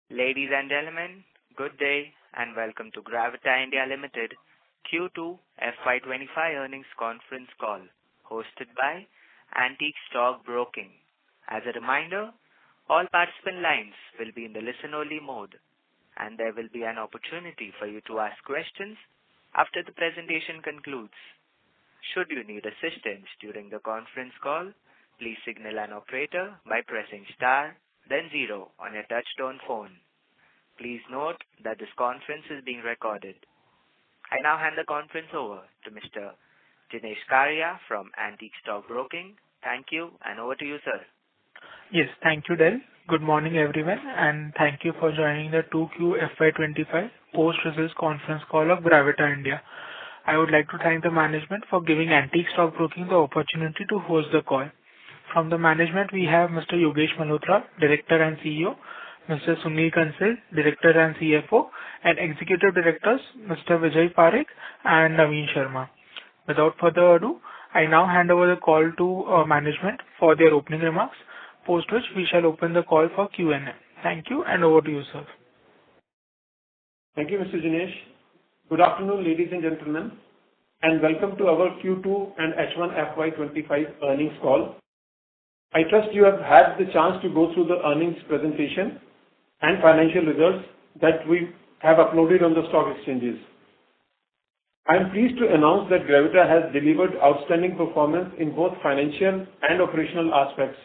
Ladies and gentlemen, good day and welcome to Gravita India Limited Q2 FY’25 earnings conference call hosted by Antique Stock Broking. As a reminder, all participant lines will be in the listen-only mode and there will be an opportunity for you to ask questions after the presentation concludes. Should you need assistance during the conference call, please signal an operator by pressing star then 0 on your touchtone phone. Please note that this conference is being recorded. I now hand the conference over to Mr. Jinesh Karia from Antique Stock Broking. Thank you, and over to you, sir. Yes, thank you, Del. Good morning, everyone, and thank you for joining the 2Q FY’25 post-results conference call of Gravita India. I would like to thank the management for giving Antique Stock Broking the opportunity to host the call. From the management, we have Mr. Yogesh Malhotra, Director and CEO, Mr. Sunil Kansal, Director and CFO, and Executive Directors, Mr. Vijay Parekh and Naveen Sharma. Without further ado, I now hand over the call to management for their opening remarks, post which we shall open the call for Q&A. Thank you, and over to you, sir. Thank you, Mr. Jinesh. Good afternoon, ladies and gentlemen, and welcome to our Q2 and H1 FY’25 earnings call. I trust you have had the chance to go through the earnings presentation and financial results that we have uploaded on the stock exchanges. I am pleased to announce that Gravita has delivered outstanding performance in both financial and operational aspects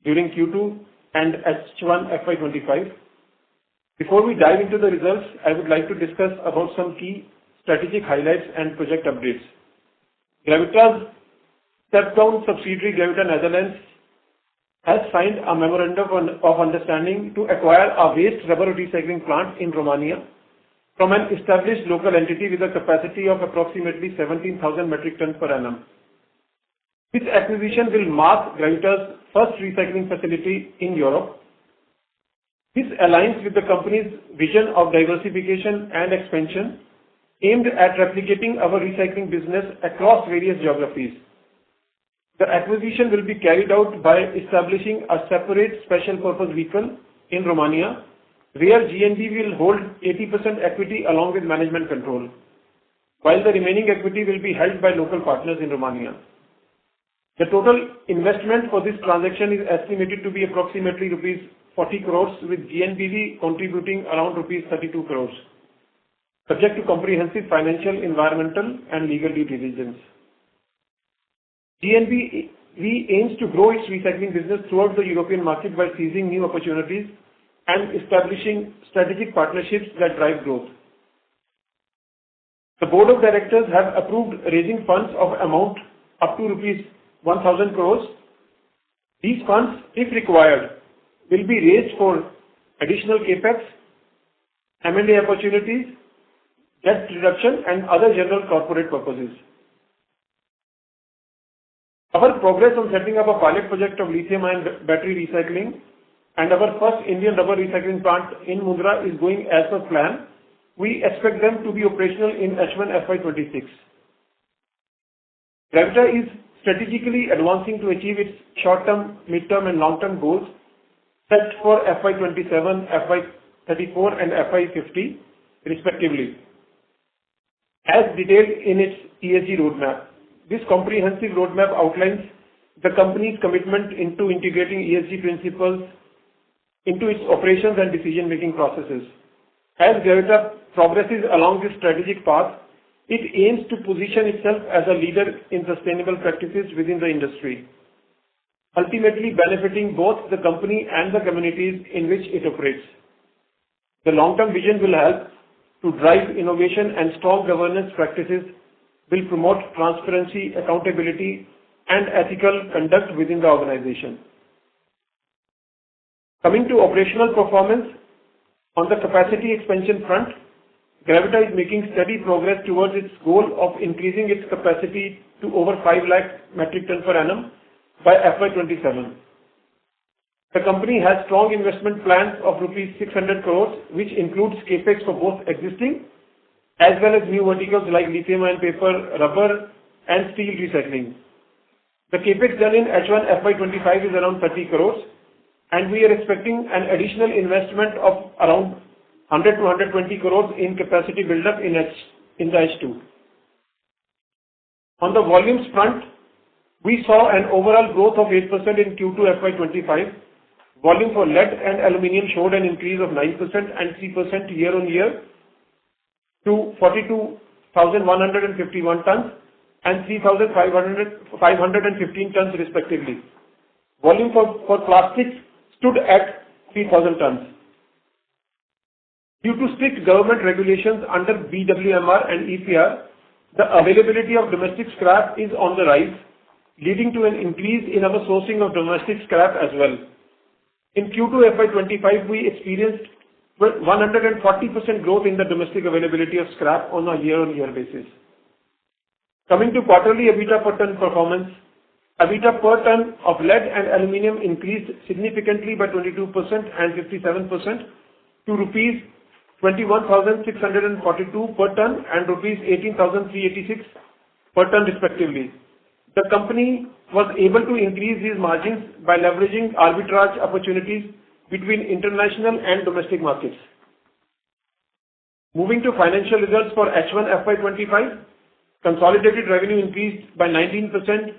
during Q2 and H1 FY’25. Before we dive into the results, I would like to discuss about some key strategic highlights and project updates. Gravita's step-down subsidiary Gravita Netherlands has signed a memorandum of understanding to acquire a waste rubber recycling plant in Romania from an established local entity with a capacity of approximately 17,000 metric tons per annum. This acquisition will mark Gravita's first recycling facility in Europe. This aligns with the company's vision of diversification and expansion aimed at replicating our recycling business across various geographies. The acquisition will be carried out by establishing a separate special purpose vehicle in Romania, where GNB will hold 80% equity along with management control, while the remaining equity will be held by local partners in Romania. The total investment for this transaction is estimated to be approximately rupees 40 crores, with GNBV contributing around rupees 32 crores, subject to comprehensive financial, environmental, and legal due diligence. GNBV aims to grow its recycling business throughout the European market by seizing new opportunities and establishing strategic partnerships that drive growth. The Board of Directors have approved raising funds of amount up to rupees 1,000 crores. These funds, if required, will be raised for additional capex, M&A opportunities, debt reduction, and other general corporate purposes. Our progress on setting up a pilot project of lithium-ion battery recycling and our first Indian rubber recycling plant in Mundra is going as per plan. We expect them to be operational in H1 FY’26. Gravita is strategically advancing to achieve its short-term, mid-term, and long-term goals set for FY’27, FY’34, and FY’50 respectively, as detailed in its ESG roadmap. This comprehensive roadmap outlines the company's commitment into integrating ESG principles into its operations and decision-making processes. As Gravita progresses along this strategic path, it aims to position itself as a leader in sustainable practices within the industry, ultimately benefiting both the company and the communities in which it operates. The long-term vision will help to drive innovation, and strong governance practices will promote transparency, accountability, and ethical conduct within the organization. Coming to operational performance, on the capacity expansion front, Gravita is making steady progress towards its goal of increasing its capacity to over 5 lakh metric ton per annum by FY’27. The company has strong investment plans of rupees 600 crores, which includes capex for both existing as well as new verticals like lithium-ion paper, rubber, and steel recycling. The capex done in H1 FY’25 is around 30 crores, and we are expecting an additional investment of around 100 to 120 crores in capacity build-up in the H2. On the volumes front, we saw an overall growth of 8% in Q2 FY'25. Volume for lead and aluminum showed an increase of 9% and 3% year-on-year to 42,151 tons and 3,515 tons respectively. Volume for plastics stood at 3,000 tons. Due to strict government regulations under BWMR and EPR, the availability of domestic scrap is on the rise, leading to an increase in our sourcing of domestic scrap as well. In Q2 FY'25, we experienced 140% growth in the domestic availability of scrap on a year-on-year basis. Coming to quarterly EBITDA per ton performance, EBITDA per ton of lead and aluminum increased significantly by 22% and 57% to rupees 21,642 per ton and rupees 18,386 per ton respectively. The company was able to increase these margins by leveraging arbitrage opportunities between international and domestic markets. Moving to financial results for H1 FY'25, consolidated revenue increased by 19%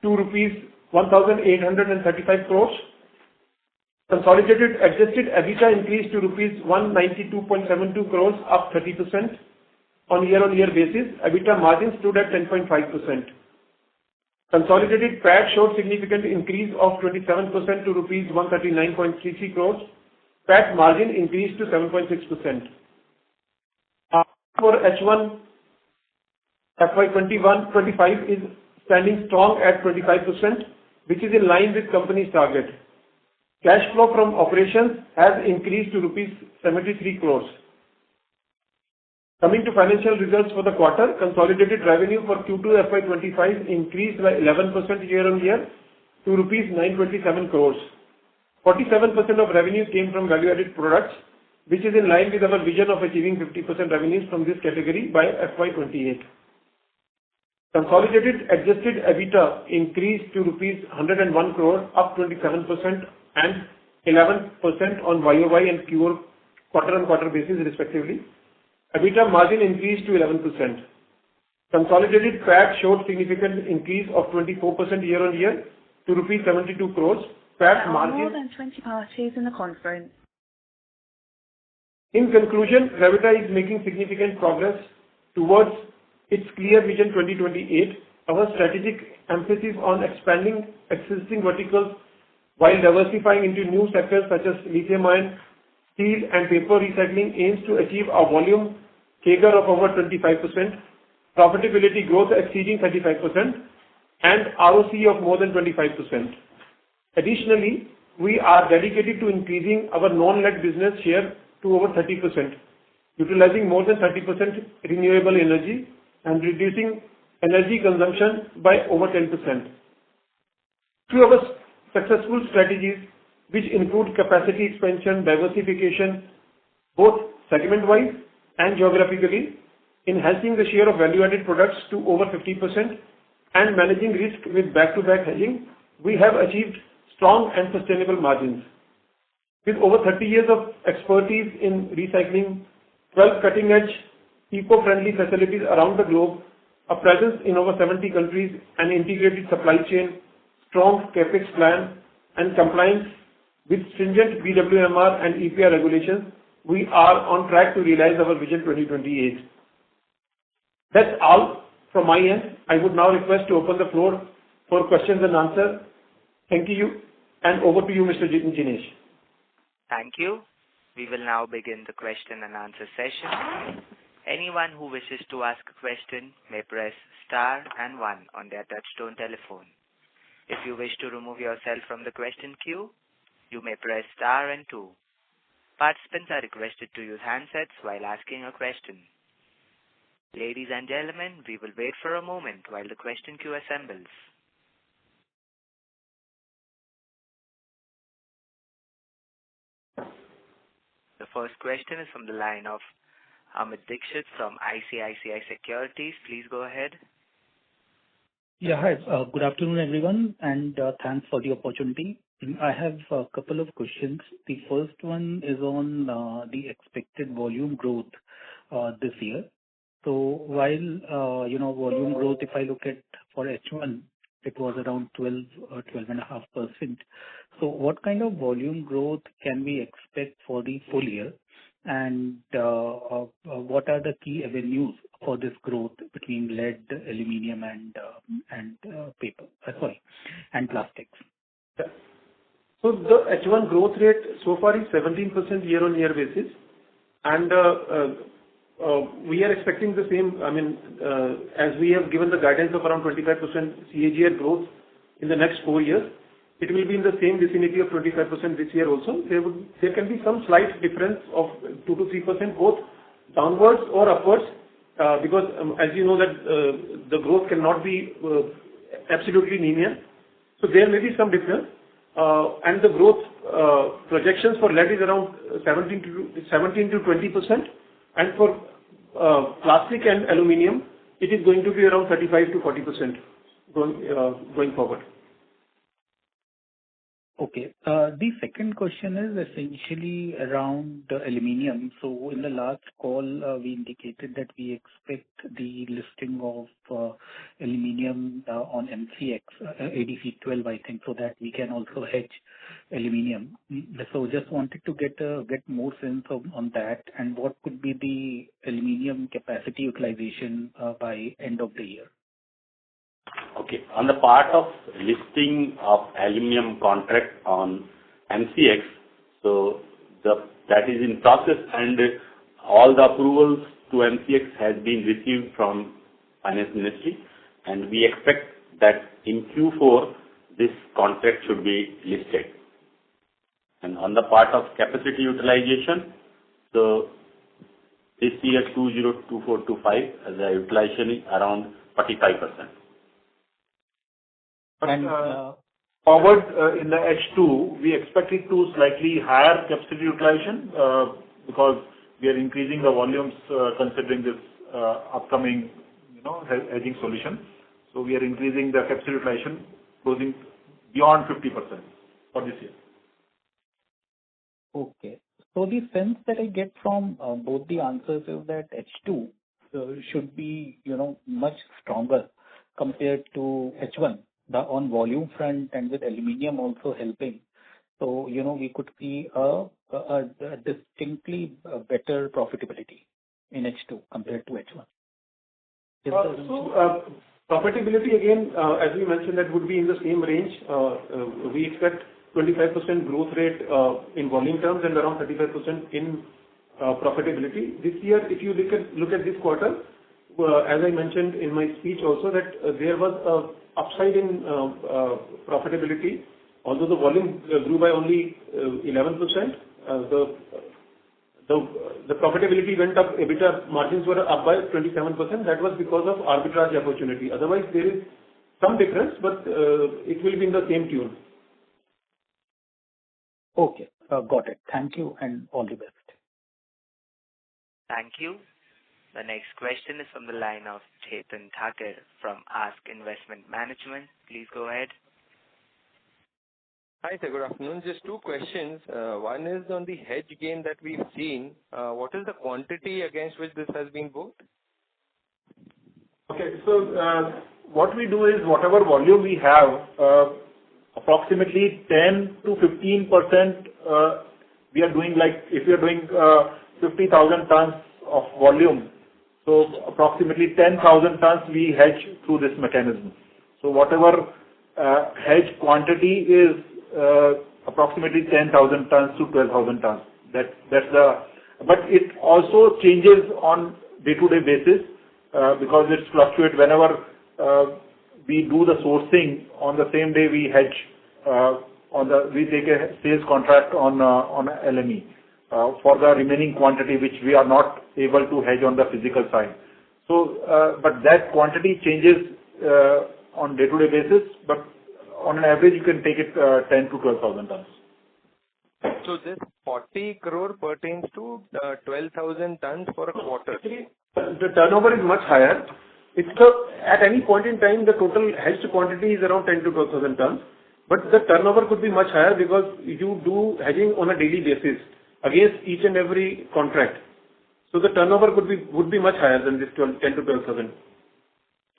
to rupees 1,835 crores. Consolidated adjusted EBITDA increased to rupees 192.72 crores, up 30% on year-on-year basis. EBITDA margin stood at 10.5%. Consolidated PAT showed significant increase of 27% to rupees 139.33 crores. PAT margin increased to 7.6%. For H1 FY'25 is standing strong at 25%, which is in line with company's target. Cash flow from operations has increased to rupees 73 crores. Coming to financial results for the quarter, consolidated revenue for Q2 FY'25 increased by 11% year-on-year to rupees 927 crores. 47% of revenue came from value-added products, which is in line with our vision of achieving 50% revenues from this category by FY'28. Consolidated adjusted EBITDA increased to rupees 101 crore, up 27% and 11% on YOY and quarter-on-quarter basis respectively. EBITDA margin increased to 11%. Consolidated PAT showed significant increase of 24% year-on-year to rupees 72 crores. PAT margin. There are more than 20 parties in the conference. In conclusion, Gravita is making significant progress towards its clear vision 2028. Our strategic emphasis on expanding existing verticals while diversifying into new sectors such as lithium-ion, steel and paper recycling aims to achieve a volume CAGR of over 25%, profitability growth exceeding 35%, and ROC of more than 25%. Additionally, we are dedicated to increasing our non-lead business share to over 30%, utilizing more than 30% renewable energy and reducing energy consumption by over 10%. Through our successful strategies, which include capacity expansion, diversification, both segment-wise and geographically, enhancing the share of value-added products to over 50%, and managing risk with back-to-back hedging, we have achieved strong and sustainable margins. With over 30 years of expertise in recycling, 12 cutting-edge, eco-friendly facilities around the globe, a presence in over 70 countries, an integrated supply chain, strong capex plan, and compliance with stringent BWMR and EPR regulations, we are on track to realize our Vision 2028. That's all from my end. I would now request to open the floor for questions and answers. Thank you, and over to you, Mr. Jinesh. Thank you. We will now begin the question and answer session. Anyone who wishes to ask a question may press star and 1 on their touchtone telephone. If you wish to remove yourself from the question queue, you may press star and 2. Participants are requested to use handsets while asking a question. Ladies and gentlemen, we will wait for a moment while the question queue assembles. The first question is from the line of Amit Dixit from ICICI Securities. Please go ahead. Yeah, hi. Good afternoon, everyone, and thanks for the opportunity. I have a couple of questions. The first one is on the expected volume growth this year. So while volume growth, if I look at for H1, it was around 12.5%. So what kind of volume growth can we expect for the full year? And what are the key avenues for this growth between lead, aluminum, and paper? And plastics? Yeah. So the H1 growth rate so far is 17% year-on-year basis, and we are expecting the same. I mean, as we have given the guidance of around 25% CAGR growth in the next 4 years, it will be in the same vicinity of 25% this year also. There can be some slight difference of 2 to 3%, both downwards or upwards, because as you know that the growth cannot be absolutely linear. So there may be some difference, and the growth projections for lead is around 17 to 20%, and for plastic and aluminium, it is going to be around 35 to 40% going forward. Okay. The second question is essentially around the aluminum. So in the last call, we indicated that we expect the listing of aluminum on MCX, ADC 12, I think, so that we can also hedge aluminum. So just wanted to get more sense on that, and what could be the aluminum capacity utilization by end of the year. Okay. On the part of listing of aluminum contract on MCX, so that is in process, and all the approvals to MCX has been received from Finance Ministry, and we expect that in Q4 this contract should be listed. And on the part of capacity utilization, so this year 2024-25 as a utilization is around 45%. And forward in the H2, we expect it to slightly higher capacity utilization because we are increasing the volumes considering this upcoming, hedging solution. So we are increasing the capacity utilization closing beyond 50% for this year. Okay. So the sense that I get from both the answers is that H2 should be, much stronger compared to H1. On volume front and with aluminium also helping. So, we could see a distinctly better profitability in H2 compared to H1. So profitability again, as we mentioned, that would be in the same range. We expect 25% growth rate in volume terms and around 35% in profitability. This year, if you look at this quarter, as I mentioned in my speech also, that there was a upside in profitability. Although the volume grew by only 11%, the profitability went up. EBITDA margins were up by 27%. That was because of arbitrage opportunity. Otherwise, there is some difference, but it will be in the same tune. Okay, got it. Thank you and all the best. Thank you. The next question is from the line of Chetan Thakur from Ask Investment Management. Please go ahead. Hi, sir. Good afternoon. Just two questions. One is on the hedge gain that we've seen. What is the quantity against which this has been booked? Okay, so what we do is whatever volume we have, approximately 10 to 15%, we are doing like if we are doing 50,000 tons of volume. So approximately 10,000 tons we hedge through this mechanism. So whatever hedge quantity is approximately 10,000 tons to 12,000 tons. That's the. But it also changes on day-to-day basis because it fluctuates whenever we do the sourcing. On the same day we hedge we take a sales contract on LME. For the remaining quantity which we are not able to hedge on the physical side. So, but that quantity changes on day-to-day basis, but on an average you can take it 10 to 12,000 tons. So this 40 crore pertains to 12,000 tons for a quarter. The turnover is much higher. At any point in time, the total hedged quantity is around 10 to 12,000 tons, but the turnover could be much higher because you do hedging on a daily basis against each and every contract. So the turnover would be much higher than this 10 to 12,000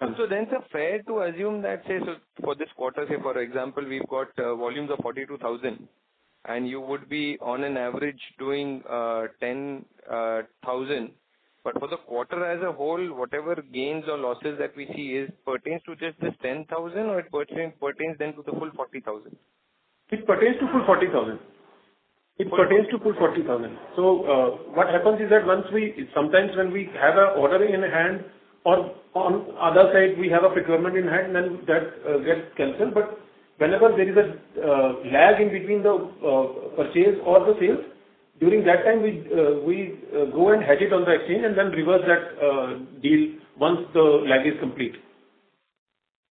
tons. So then, sir, fair to assume that, say, so for this quarter, say, for example, we've got volumes of 42,000, and you would be on an average doing 10,000. But for the quarter as a whole, whatever gains or losses that we see pertains to just this 10,000, or it pertains then to the full 40,000? It pertains to full 40,000. It pertains to full 40,000. So what happens is that sometimes when we have an order in hand, or on other side we have a procurement in hand, then that gets cancelled. But whenever there is a lag in between the purchase or the sales, during that time we go and hedge it on the exchange and then reverse that deal once the lag is complete.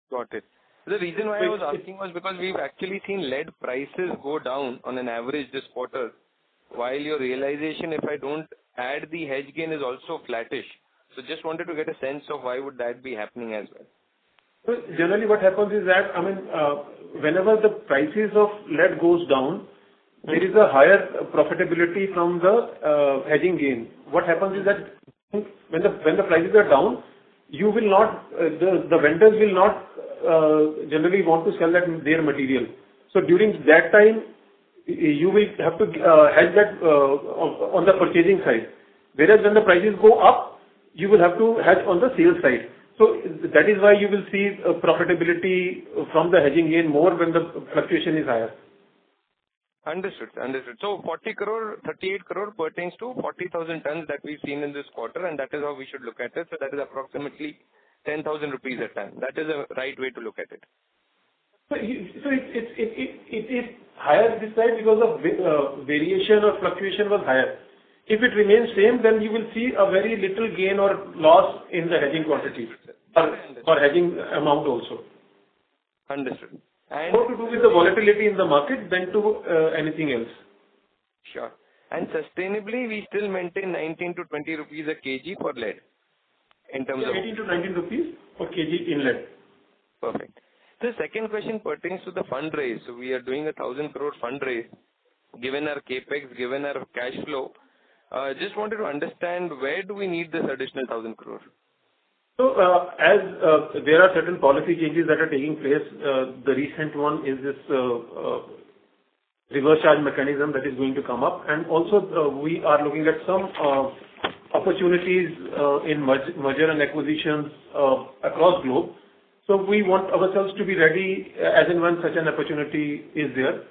Got it. The reason why I was asking was because we've actually seen lead prices go down on an average this quarter, while your realization, if I don't add the hedge gain, is also flattish. So just wanted to get a sense of why would that be happening as well. So generally what happens is that, whenever the prices of lead goes down, there is a higher profitability from the hedging gain. What happens is that when the prices are down, you will not, the vendors will not generally want to sell their material. So during that time, you will have to hedge that on the purchasing side. Whereas when the prices go up, you will have to hedge on the sales side. So that is why you will see profitability from the hedging gain more when the fluctuation is higher. Understood. So 40 crore, 38 crore pertains to 40,000 tons that we've seen in this quarter, and that is how we should look at it. So that is approximately 10,000 rupees a ton. That is a right way to look at it. So it is higher this side because of variation or fluctuation was higher. If it remains same, then you will see a very little gain or loss in the hedging quantity or hedging amount also. Understood. And more to do with the volatility in the market than to anything else. Sure. And sustainably, we still maintain 19 to 20 rupees a kg for lead in terms of 18 to 19 rupees per kg in lead. Perfect. The second question pertains to the fundraise. So we are doing 1,000 crore fundraise. Given our capex, given our cash flow, just wanted to understand where do we need this additional 1,000 crore? So, as there are certain policy changes that are taking place, the recent one is this reverse charge mechanism that is going to come up, and also we are looking at some opportunities in merger and acquisitions across globe. So we want ourselves to be ready as and when such an opportunity is there.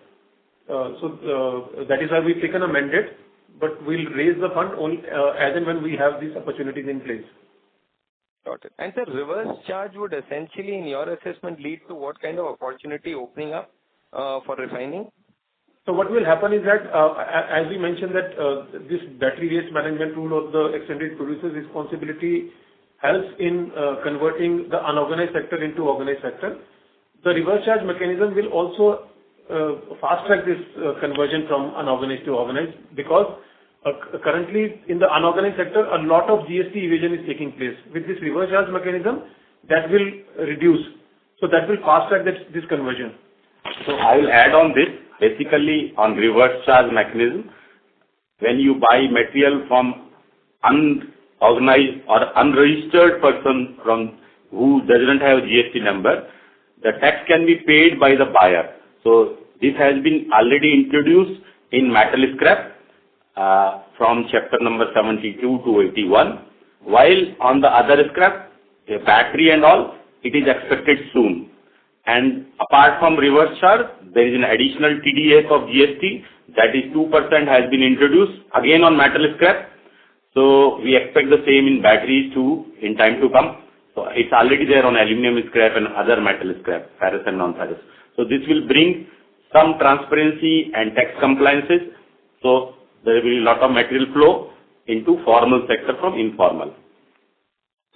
That is why we've taken a mandate, but we'll raise the fund only as and when we have these opportunities in place. Got it. And the reverse charge would essentially, in your assessment, lead to what kind of opportunity opening up for refining? So what will happen is that, as we mentioned that this battery waste management rule of the extended producer's responsibility helps in converting the unorganized sector into organized sector. The reverse charge mechanism will also fast track this conversion from unorganized to organized, because currently in the unorganized sector a lot of GST evasion is taking place. With this reverse charge mechanism, that will reduce. So that will fast track this conversion. So I will add on this, basically on reverse charge mechanism. When you buy material from unorganized or unregistered person from who doesn't have a GST number, the tax can be paid by the buyer. So this has been already introduced in metal scrap from chapter number 72 to 81, while on the other scrap, battery and all, it is expected soon. And apart from reverse charge, there is an additional TDS of GST, that is 2% has been introduced again on metal scrap. So we expect the same in batteries too in time to come. So it's already there on aluminum scrap and other metal scrap, ferrous and non-ferrous. So this will bring some transparency and tax compliances. So there will be a lot of material flow into formal sector from informal.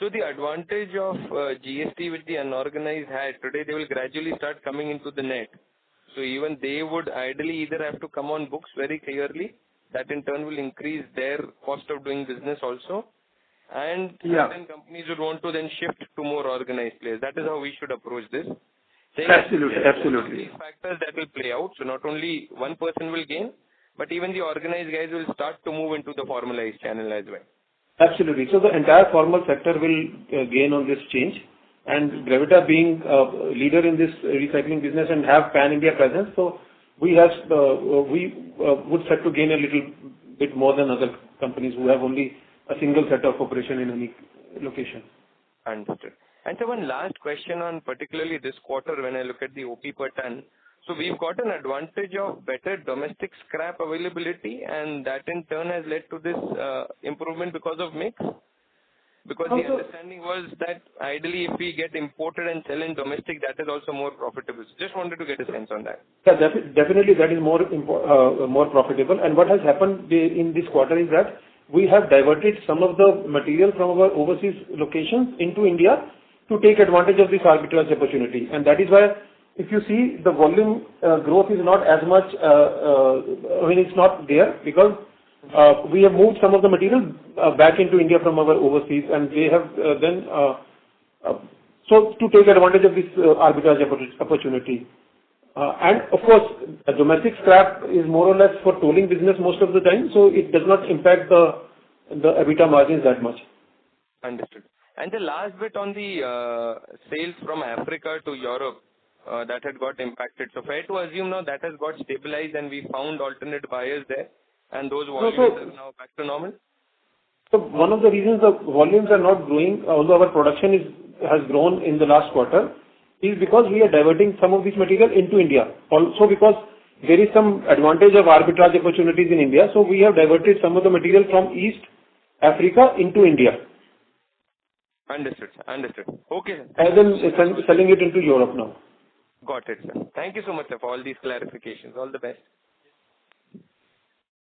So the advantage of GST which the unorganized had, today they will gradually start coming into the net. So even they would ideally either have to come on books very clearly, that in turn will increase their cost of doing business also. and certain companies would want to then shift to more organized players. That is how we should approach this. Absolutely. These factors that will play out. So not only one person will gain, but even the organized guys will start to move into the formalized channel as well. Absolutely. So the entire formal sector will gain on this change. And Gravita being leader in this recycling business and have pan-India presence, so we would set to gain a little bit more than other companies who have only a single set of operation in any location. Understood. And so one last question on particularly this quarter when I look at the OP per ton. So we've got an advantage of better domestic scrap availability, and that in turn has led to this improvement because of mix. Because the understanding was that ideally if we get imported and sell in domestic, that is also more profitable. So just wanted to get a sense on that. Yeah, definitely that is more profitable. And what has happened in this quarter is that we have diverted some of the material from our overseas locations into India to take advantage of this arbitrage opportunity. And that is why if you see the volume growth is not as much, it's not there because we have moved some of the material back into India from our overseas, and they have so to take advantage of this arbitrage opportunity. And of course, domestic scrap is more or less for tolling business most of the time, so it does not impact the EBITDA margins that much. Understood. And the last bit on the sales from Africa to Europe that had got impacted. So fair to assume now that has got stabilized and we found alternate buyers there, and those volumes are now back to normal? So one of the reasons the volumes are not growing, although our production has grown in the last quarter, is because we are diverting some of this material into India. Also because there is some advantage of arbitrage opportunities in India, so we have diverted some of the material from East Africa into India. Understood. Okay, sir. And then selling it into Europe now. Got it, sir. Thank you so much, sir, for all these clarifications. All the best.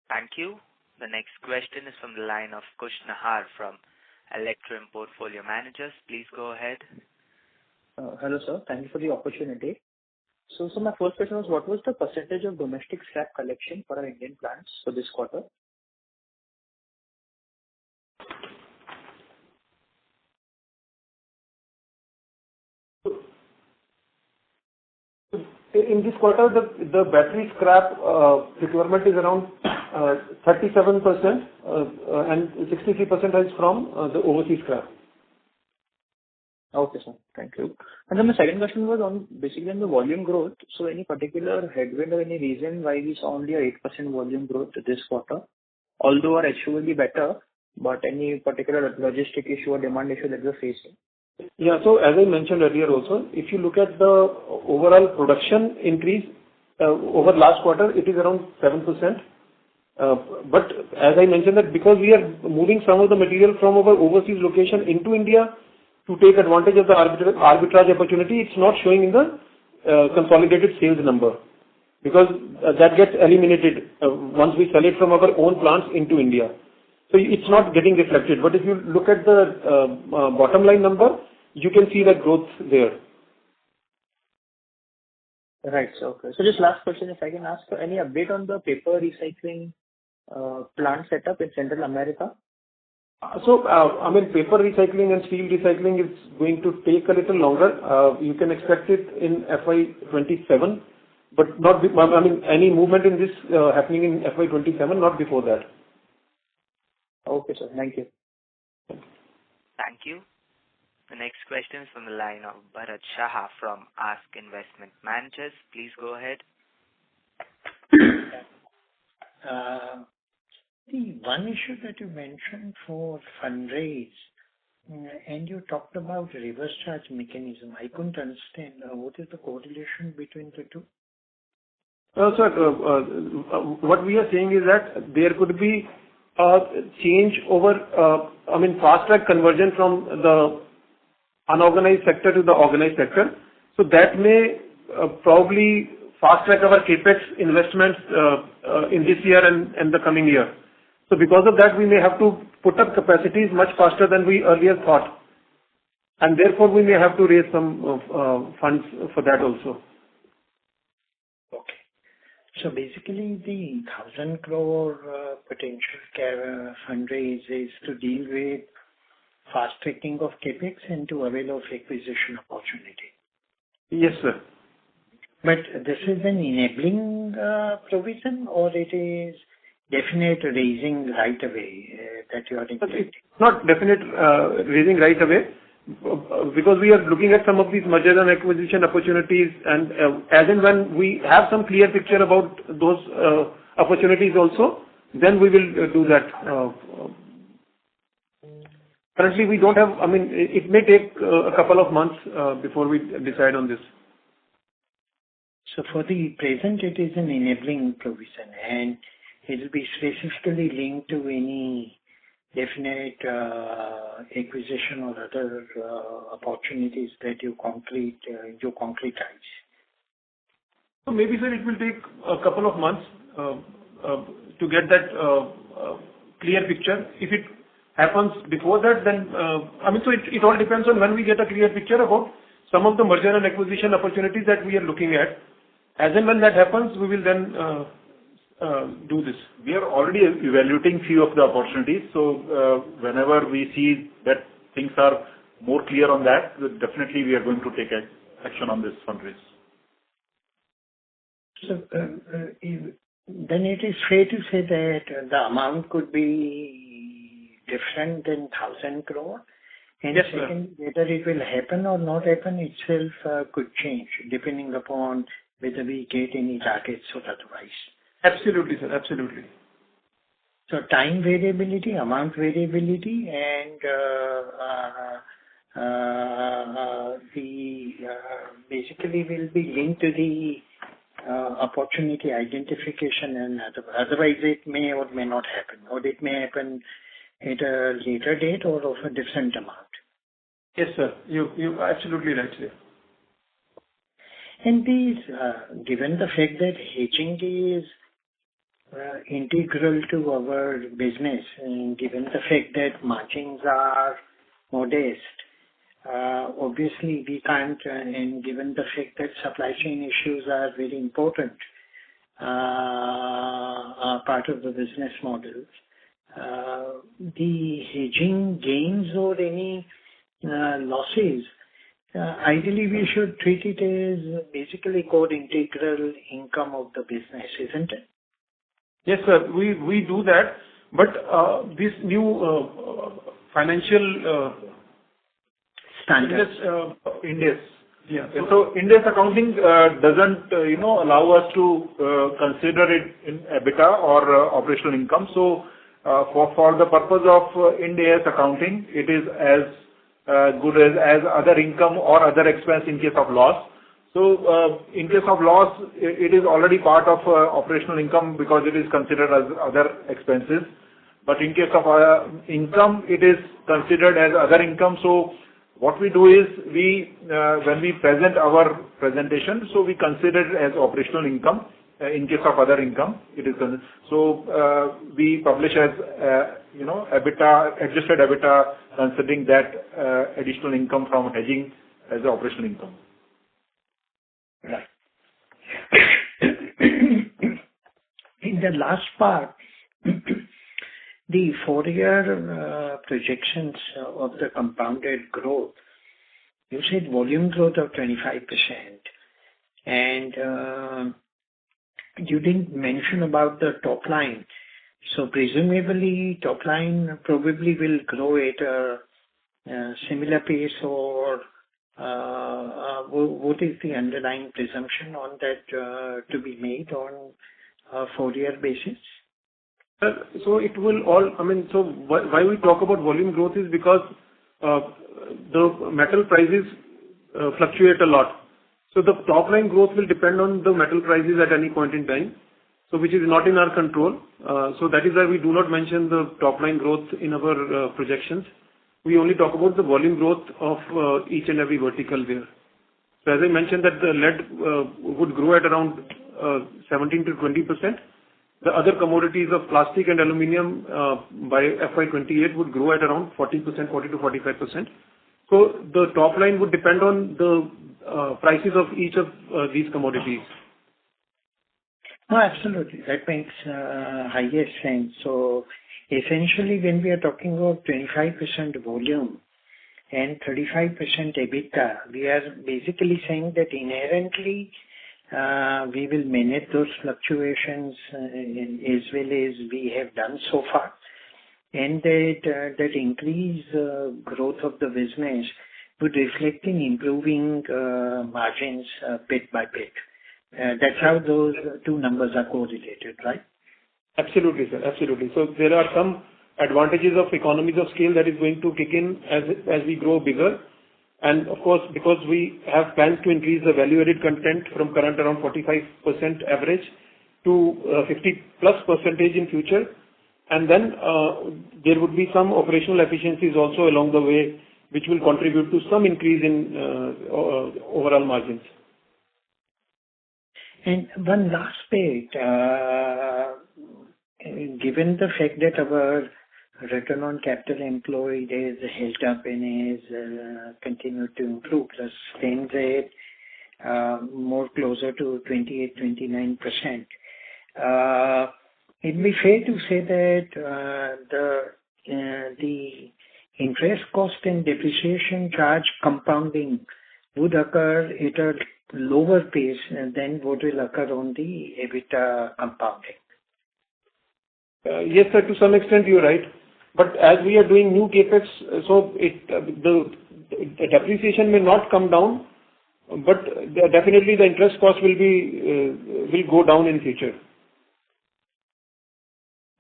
Thank you. The next question is from the line of Kush Nahar from Electrum Portfolio Managers. Please go ahead. Hello, sir. Thank you for the opportunity. So my first question was, what was the percentage of domestic scrap collection for our Indian plants for this quarter? In this quarter, the battery scrap procurement is around 37%, and 63% is from the overseas scrap. Okay, sir. Thank you. And then my second question was on basically on the volume growth. So any particular headwind or any reason why we saw only a 8% volume growth this quarter? Although our issue will be better, but any particular logistic issue or demand issue that we're facing? Yeah, so as I mentioned earlier also, if you look at the overall production increase over last quarter, it is around 7%. But as I mentioned that because we are moving some of the material from our overseas location into India to take advantage of the arbitrage opportunity, it's not showing in the consolidated sales number because that gets eliminated once we sell it from our own plants into India. So it's not getting reflected. But if you look at the bottom line number, you can see the growth there. Right. Okay. So just last question, if I can ask, any update on the paper recycling plant setup in Central America? So, paper recycling and steel recycling is going to take a little longer. You can expect it in FY'27, but not, any movement in this happening in FY'27, not before that. Okay, sir. Thank you. Thank you. The next question is from the line of Bharat Shah from Ask Investment Managers. Please go ahead. The one issue that you mentioned for fundraise, and you talked about reverse charge mechanism. I couldn't understand what is the correlation between the two? Sir, what we are saying is that there could be a change over, fast track conversion from the unorganized sector to the organized sector. So that may probably fast track our capex investments in this year and the coming year. So because of that, we may have to put up capacities much faster than we earlier thought. And therefore, we may have to raise some funds for that also. Okay. So basically, the 1,000 crore potential fundraise is to deal with fast-tracking of CapEx and to avail of acquisition opportunity. Yes, sir. But this is an enabling provision, or it is definite raising right away that you are implementing? It's not definite raising right away, because we are looking at some of these merger and acquisition opportunities, and as and when we have some clear picture about those opportunities also, then we will do that. Currently, we don't have, it may take a couple of months before we decide on this. So for the present, it is an enabling provision, and it will be specifically linked to any definite acquisition or other opportunities that you concretize. So maybe, sir, it will take a couple of months to get that clear picture. If it happens before that, then so it all depends on when we get a clear picture about some of the merger and acquisition opportunities that we are looking at. As and when that happens, we will then do this. We are already evaluating few of the opportunities. So whenever we see that things are more clear on that, definitely we are going to take action on this fundraise. So then it is fair to say that the amount could be different than 1,000 crore. And yes, second, whether it will happen or not happen itself could change depending upon whether we get any targets or otherwise. Absolutely, sir. Absolutely. So time variability, amount variability, and basically will be linked to the opportunity identification, and otherwise it may or may not happen, or it may happen at a later date or of a different amount. Yes, sir. You absolutely right, sir. And these, given the fact that hedging is integral to our business, and given the fact that margins are modest, obviously we can't, and given the fact that supply chain issues are very important part of the business models, the hedging gains or any losses, ideally we should treat it as basically core integral income of the business, isn't it? Yes, sir. We do that, but this new financial standards, Ind AS. Yeah. So Ind AS accounting doesn't allow us to consider it in EBITDA or operational income. So for the purpose of Ind AS accounting, it is as good as other income or other expense in case of loss. So in case of loss, it is already part of operational income because it is considered as other expenses. But in case of income, it is considered as other income. So what we do is when we present our presentation, so we consider it as operational income. In case of other income, it is so we publish as EBITDA, adjusted EBITDA, considering that additional income from hedging as operational income. Right. In the last part, the 4-year projections of the compounded growth, you said volume growth of 25%, and you didn't mention about the top line. So presumably top line probably will grow at a similar pace, or what is the underlying presumption on that to be made on a 4-year basis? So it will all, so why we talk about volume growth is because the metal prices fluctuate a lot. So the top line growth will depend on the metal prices at any point in time, so which is not in our control. So that is why we do not mention the top line growth in our projections. We only talk about the volume growth of each and every vertical there. So as I mentioned that the lead would grow at around 17 to 20%. The other commodities of plastic and aluminium by FY'28 would grow at around 40%, 40 to 45%. So the top line would depend on the prices of each of these commodities. No, absolutely. That makes highest sense. So essentially when we are talking about 25% volume and 35% EBITDA, we are basically saying that inherently we will manage those fluctuations as well as we have done so far, and that increased growth of the business would reflect in improving margins bit by bit. That's how those two numbers are correlated, right? Absolutely, sir. Absolutely. So there are some advantages of economies of scale that is going to kick in as we grow bigger. And of course, because we have plans to increase the value-added content from current around 45% average to 50+% in future. And then there would be some operational efficiencies also along the way, which will contribute to some increase in overall margins. And one last bit, given the fact that our return on capital employed is held up and is continued to improve, plus stands at more closer to 28-29%. It'd be fair to say that the interest cost and depreciation charge compounding would occur at a lower pace than what will occur on the EBITDA compounding. Yes, sir, to some extent you're right. But as we are doing new capex, so the depreciation may not come down, but definitely the interest cost will go down in future.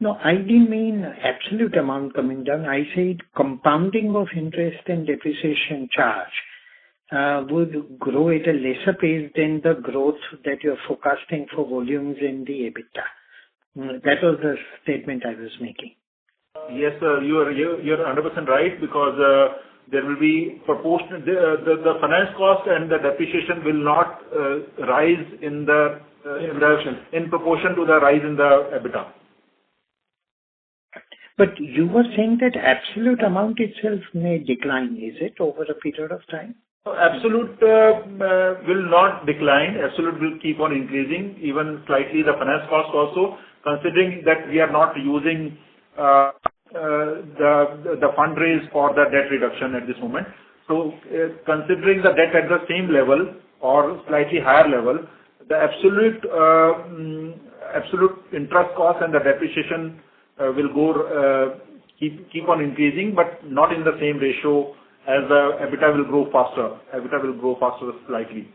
No, I didn't mean absolute amount coming down. I said compounding of interest and depreciation charge would grow at a lesser pace than the growth that you're forecasting for volumes in the EBITDA. That was the statement I was making. Yes, sir, you're 100% right, because there will be proportion. The finance cost and the depreciation will not rise in proportion to the rise in the EBITDA. But you were saying that absolute amount itself may decline, is it, over a period of time? Absolute will not decline. Absolute will keep on increasing, even slightly the finance cost also, considering that we are not using the fundraise for the debt reduction at this moment. So considering the debt at the same level or slightly higher level, the absolute interest cost and the depreciation will keep on increasing, but not in the same ratio as the EBITDA will grow faster. EBITDA will grow faster slightly.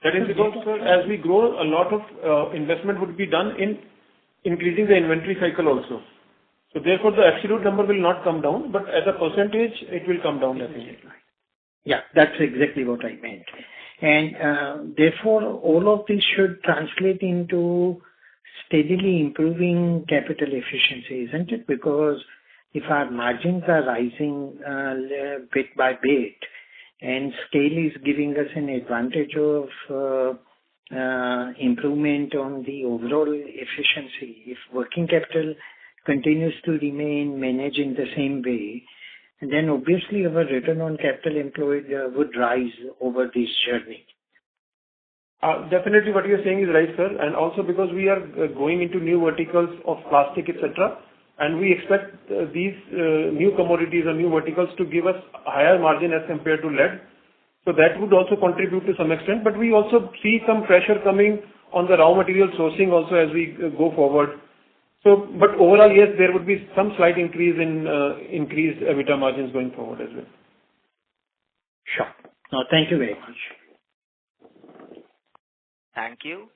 That is because, sir, as we grow, a lot of investment would be done in increasing the inventory cycle also. So therefore, the absolute number will not come down, but as a percentage, it will come down definitely. Yeah, that's exactly what I meant. And therefore, all of this should translate into steadily improving capital efficiency, isn't it? Because if our margins are rising bit by bit, and scale is giving us an advantage of improvement on the overall efficiency, if working capital continues to remain managed in the same way, then obviously our return on capital employed would rise over this journey. Definitely what you're saying is right, sir. And also because we are going into new verticals of plastic, etc. And we expect these new commodities or new verticals to give us a higher margin as compared to lead. So that would also contribute to some extent. But we also see some pressure coming on the raw material sourcing also as we go forward. So, but overall, yes, there would be some slight increase in increased EBITDA margins going forward as well. Sure. No, thank you very much. Thank you.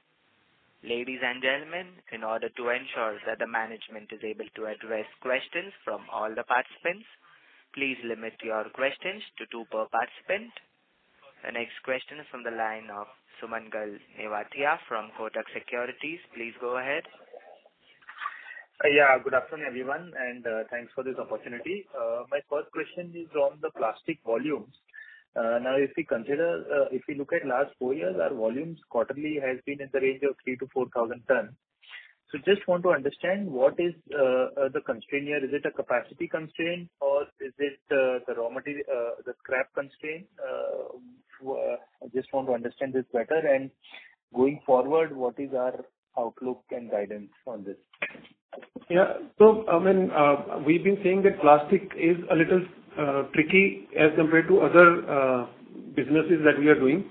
Ladies and gentlemen, in order to ensure that the management is able to address questions from all the participants, please limit your questions to 2 per participant. The next question is from the line of Sumangal Nevatia from Kotak Securities. Please go ahead. Yeah, good afternoon, everyone, and thanks for this opportunity. My first question is on the plastic volumes. Now, if we look at last 4 years, our volumes quarterly has been in the range of 3,000 to 4,000 tons. So just want to understand what is the constraint here. Is it a capacity constraint or is it the raw material, the scrap constraint? I just want to understand this better. And going forward, what is our outlook and guidance on this? Yeah. So, we've been saying that plastic is a little tricky as compared to other businesses that we are doing,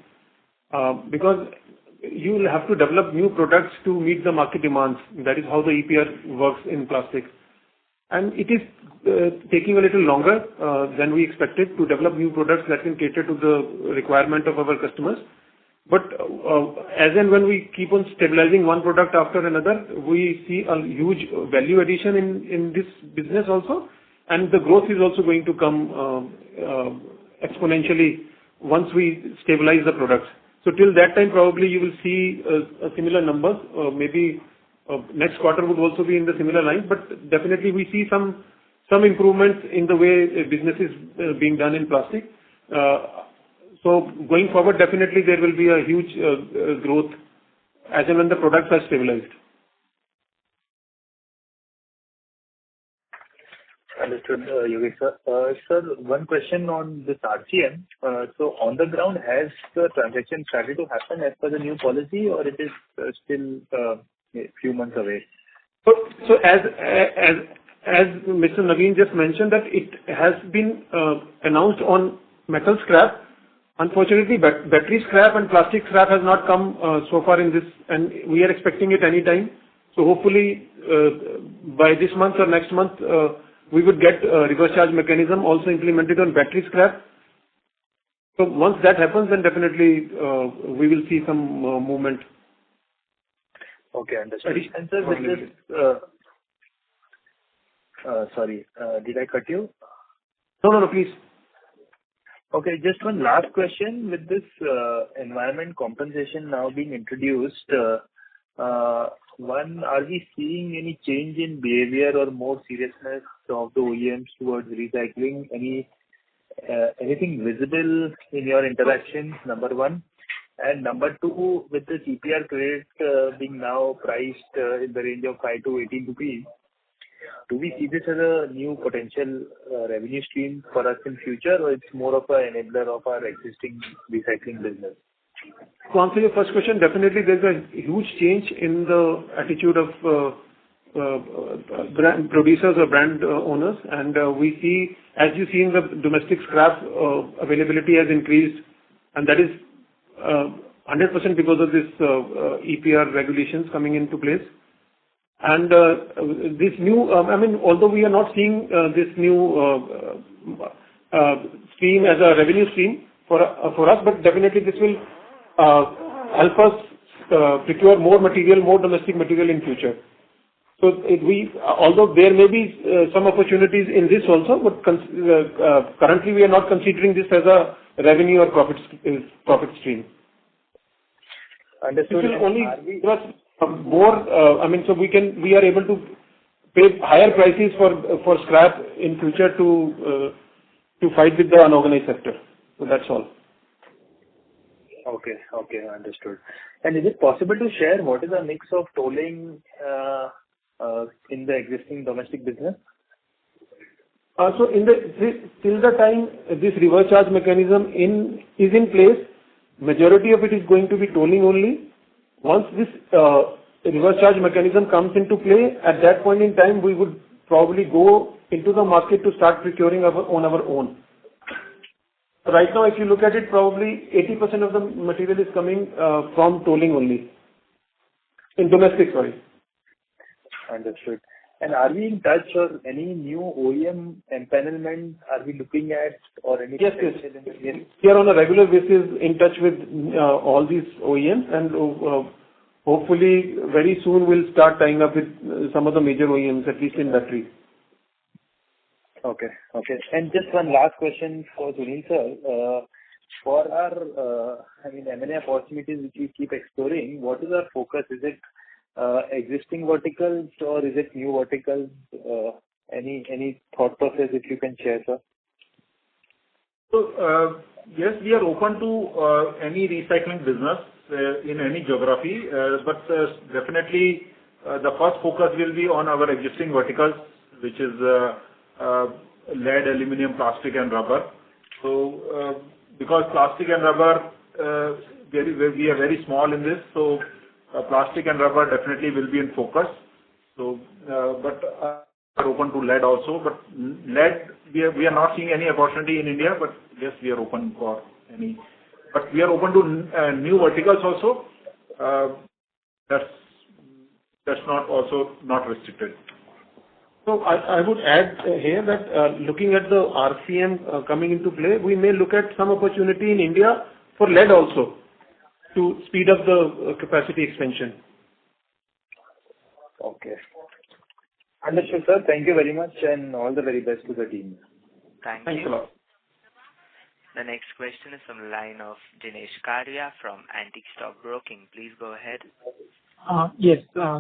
because you will have to develop new products to meet the market demands. That is how the EPR works in plastic. And it is taking a little longer than we expected to develop new products that can cater to the requirement of our customers. But as and when we keep on stabilizing one product after another, we see a huge value addition in this business also, and the growth is also going to come exponentially once we stabilize the products. So till that time, probably you will see a similar numbers. Maybe next quarter would also be in the similar line, but definitely we see some improvements in the way business is being done in plastic. So going forward, definitely there will be a huge growth as and when the products are stabilized. Understood, Yogesh sir. Sir, one question on this RCM. So on the ground, has the transaction started to happen as per the new policy, or it is still a few months away? So as Mr. Naveen just mentioned, that it has been announced on metal scrap. Unfortunately, battery scrap and plastic scrap has not come so far in this, and we are expecting it any time. So hopefully by this month or next month, we would get a reverse charge mechanism also implemented on battery scrap. So once that happens, then definitely we will see some movement. Okay, understood. And sir, with this, sorry, did I cut you? No, please. Okay, just one last question. With this environment compensation now being introduced, one, are we seeing any change in behavior or more seriousness of the OEMs towards recycling? Anything visible in your interactions, number one? And number two, with the EPR credit being now priced in the range of 5 to 18 rupees, do we see this as a new potential revenue stream for us in future, or it's more of an enabler of our existing recycling business? To answer your first question, definitely there's a huge change in the attitude of brand producers or brand owners, and we see, as you see in the domestic scrap availability has increased, and that is 100% because of this EPR regulations coming into place. And this new, although we are not seeing this new stream as a revenue stream for us, but definitely this will help us procure more material, more domestic material in future. So although there may be some opportunities in this also, but currently we are not considering this as a revenue or profit stream. Understood. This will only give us more. So we are able to pay higher prices for scrap in future to fight with the unorganized sector. So that's all. Okay, understood. And is it possible to share what is the mix of tolling in the existing domestic business? So till the time this reverse charge mechanism is in place, majority of it is going to be tolling only. Once this reverse charge mechanism comes into play, at that point in time, we would probably go into the market to start procuring on our own. Right now, if you look at it, probably 80% of the material is coming from tolling only. In domestic, sorry. Understood. And are we in touch or any new OEM empanelment are we looking at, or any? Yes. We are on a regular basis in touch with all these OEMs, and hopefully very soon we'll start tying up with some of the major OEMs, at least in battery. Okay. And just one last question for Sunil sir. For our M&A opportunities which we keep exploring, what is our focus? Is it existing verticals or is it new verticals? Any thought process if you can share, sir? So, yes, we are open to any recycling business in any geography, but definitely the first focus will be on our existing verticals, which is lead, aluminum, plastic and rubber. So, because plastic and rubber, we are very small in this, so plastic and rubber definitely will be in focus. So, but are open to lead also. But lead, we are not seeing any opportunity in India, but yes, we are open for any. But we are open to new verticals also. That's not also not restricted. So I would add here that looking at the RCM coming into play, we may look at some opportunity in India for lead also to speed up the capacity expansion. Okay. Understood, sir. Thank you very much, and all the very best to the team. Thanks Thanks a lot. The next question is from the line of Dinesh Karia from Antique Stock Broking. Please go ahead. Yes,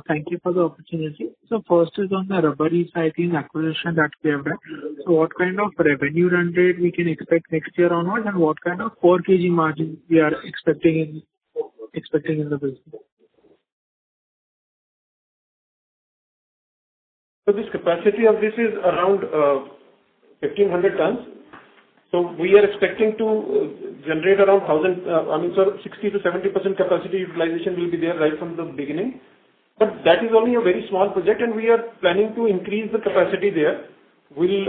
thank you for the opportunity. So first is on the rubber recycling acquisition that we have done. So what kind of revenue run rate we can expect next year onwards, and what kind of per kg margin we are expecting in the business? So this capacity of this is around 1,500 tons. So we are expecting to generate around 60 to 70% capacity utilization will be there right from the beginning. But that is only a very small project, and we are planning to increase the capacity there. We'll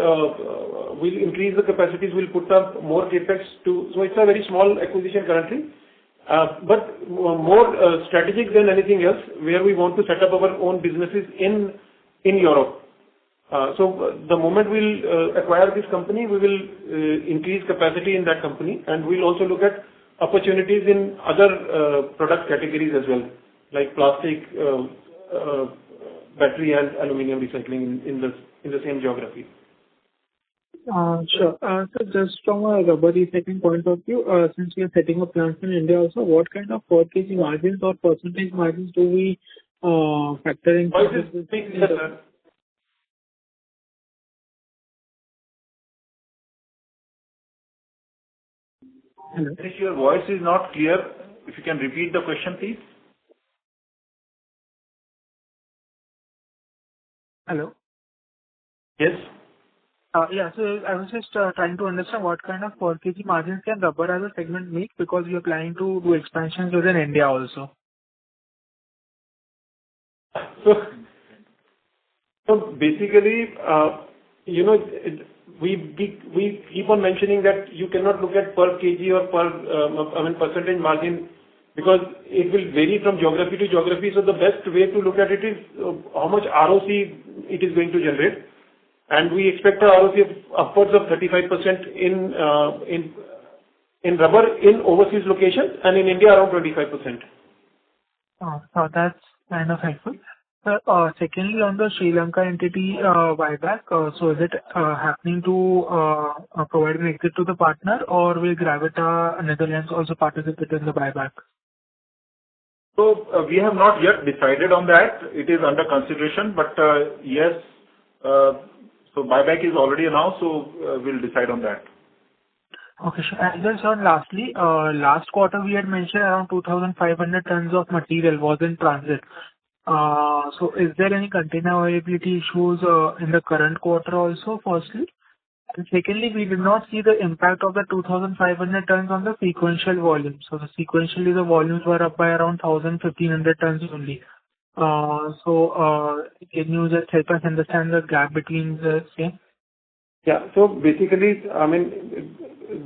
increase the capacities. We'll put up more capex to. So it's a very small acquisition currently, but more strategic than anything else, where we want to set up our own businesses in Europe. So the moment we'll acquire this company, we will increase capacity in that company, and we'll also look at opportunities in other product categories as well, like plastic, battery and aluminum recycling in the same geography. Sure. So just from a rubber recycling point of view, since we are setting up plants in India also, what kind of per kg margins or percentage margins do we factor in? Hello. Your voice is not clear. If you can repeat the question, please. Hello? Yes. Yeah, so I was just trying to understand what kind of per kg margins can rubber as a segment make, because we are planning to do expansions within India also. So basically, we keep on mentioning that you cannot look at per kg or percentage margin, because it will vary from geography to geography. So the best way to look at it is how much ROC it is going to generate, and we expect a ROC of upwards of 35% in rubber in overseas locations, and in India around 25%. So that's kind of helpful. Secondly, on the Sri Lanka entity buyback, so is it happening to provide an exit to the partner, or will Gravita Netherlands also participate in the buyback? So we have not yet decided on that. It is under consideration, but yes, so buyback is already announced, so we'll decide on that. Okay, sure. And just on lastly, last quarter we had mentioned around 2,500 tons of material was in transit. So is there any container availability issues in the current quarter also, firstly? And secondly, we did not see the impact of the 2,500 tons on the sequential volume. So sequentially, the volumes were up by around 1,500 tons only. So can you just help us understand the gap between the same? Yeah. So basically,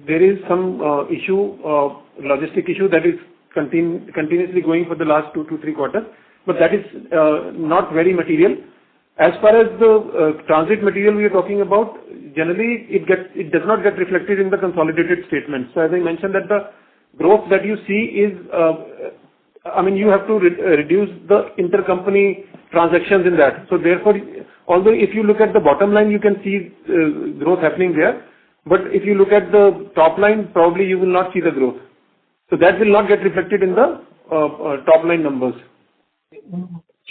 there is some logistic issue that is continuously going for the last 2 to 3 quarters, but that is not very material. As far as the transit material we are talking about, generally it does not get reflected in the consolidated statement. So as I mentioned, that the growth that you see is, you have to reduce the intercompany transactions in that. So therefore, although if you look at the bottom line, you can see growth happening there, but if you look at the top line, probably you will not see the growth. So that will not get reflected in the top line numbers.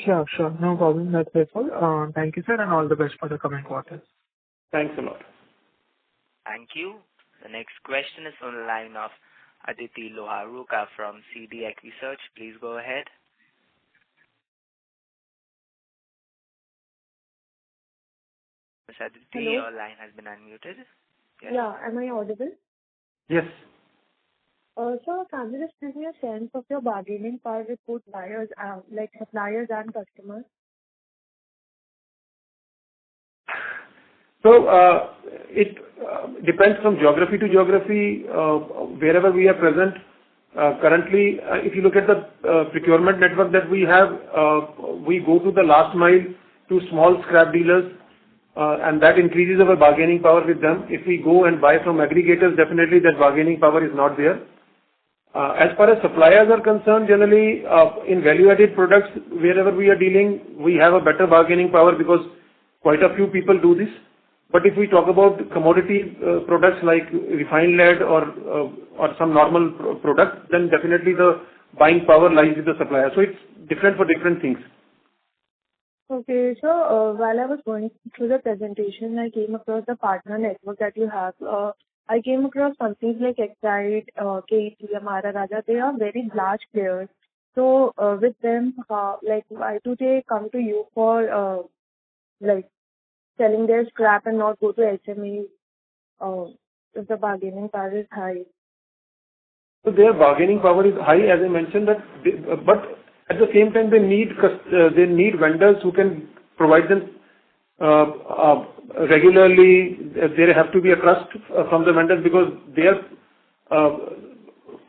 Sure. No problem. That's helpful. Thank you, sir, and all the best for the coming quarters. Thanks a lot. Thank you. The next question is on the line of Aditi Loharuka from CDX Research. Please go ahead. Ms. Aditi, Hello? your line has been unmuted. Yes. Yeah, am I audible? Yes. So can you just give me a sense of your bargaining power with both buyers, like suppliers and customers? So it depends from geography to geography, wherever we are present. Currently, if you look at the procurement network that we have, we go to the last mile to small scrap dealers, and that increases our bargaining power with them. If we go and buy from aggregators, definitely that bargaining power is not there. As far as suppliers are concerned, generally, in value-added products, wherever we are dealing, we have a better bargaining power because quite a few people do this. But if we talk about commodity products like refined lead or some normal product, then definitely the buying power lies with the supplier. So it's different for different things. Okay, so while I was going through the presentation, I came across the partner network that you have. I came across companies like Excite, KT, Amara Raja. They are very large players. So with them, like why do they come to you for like selling their scrap and not go to SMEs if the bargaining power is high? So their bargaining power is high, as I mentioned, but at the same time they need vendors who can provide them regularly. There have to be a trust from the vendors because their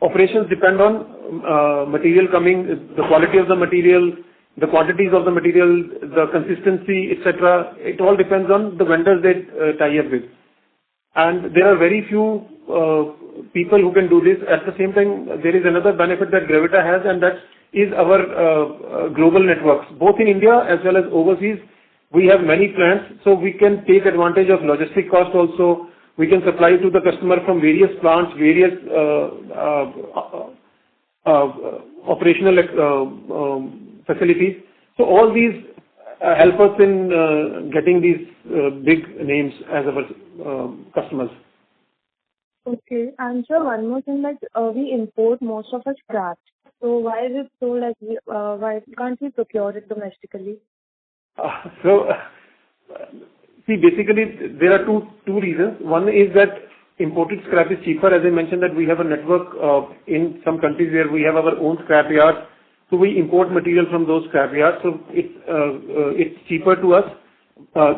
operations depend on material coming, the quality of the material, the quantities of the material, the consistency, etc. It all depends on the vendors they tie up with. And there are very few people who can do this. At the same time, there is another benefit that Gravita has, and that is our global networks. Both in India as well as overseas, we have many plants, so we can take advantage of logistic cost also. We can supply to the customer from various plants, various operational facilities. So all these help us in getting these big names as our customers. Okay, and so one more thing, like we import most of our scrap. So why is it so like why can't we procure it domestically? See, basically there are two reasons. One is that imported scrap is cheaper. As I mentioned, that we have a network in some countries where we have our own scrap yards. So we import material from those scrap yards. So it's cheaper to us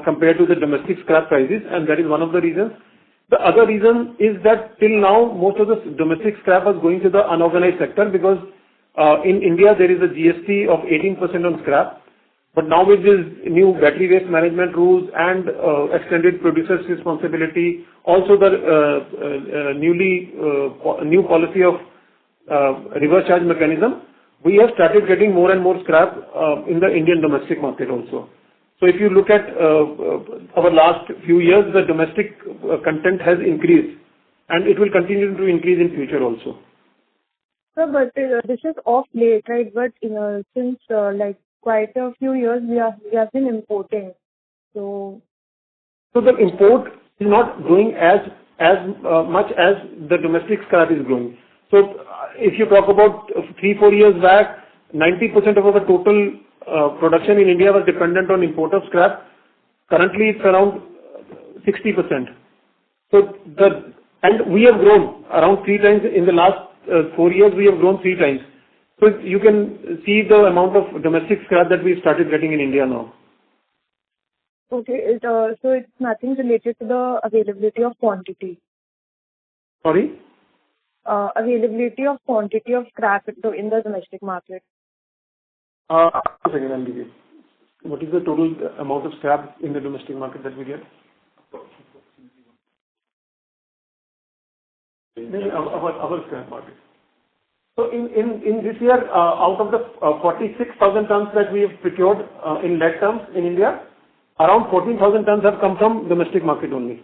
compared to the domestic scrap prices, and that is one of the reasons. The other reason is that till now most of the domestic scrap was going to the unorganized sector because in India there is a GST of 18% on scrap. But now with these new battery waste management rules and extended producer's responsibility, also the new policy of reverse charge mechanism, we have started getting more and more scrap in the Indian domestic market also. So if you look at our last few years, the domestic content has increased and it will continue to increase in future also. So, but this is off late, right? But since like quite a few years we have been importing. So the import is not growing as much as the domestic scrap is growing. So if you talk about 3-4 years back, 90% of our total production in India was dependent on import of scrap. Currently it's around 60%. So and we have grown around 3 times in the last 4 years. We have grown 3 times. So you can see the amount of domestic scrap that we started getting in India now. Okay, so it's nothing related to the availability of quantity. Sorry? Availability of quantity of scrap in the domestic market. A second, I'll give you. What is the total amount of scrap in the domestic market that we get? Our scrap market. So in this year, out of the 46,000 tons that we have procured in lead terms in India, around 14,000 tons have come from domestic market only.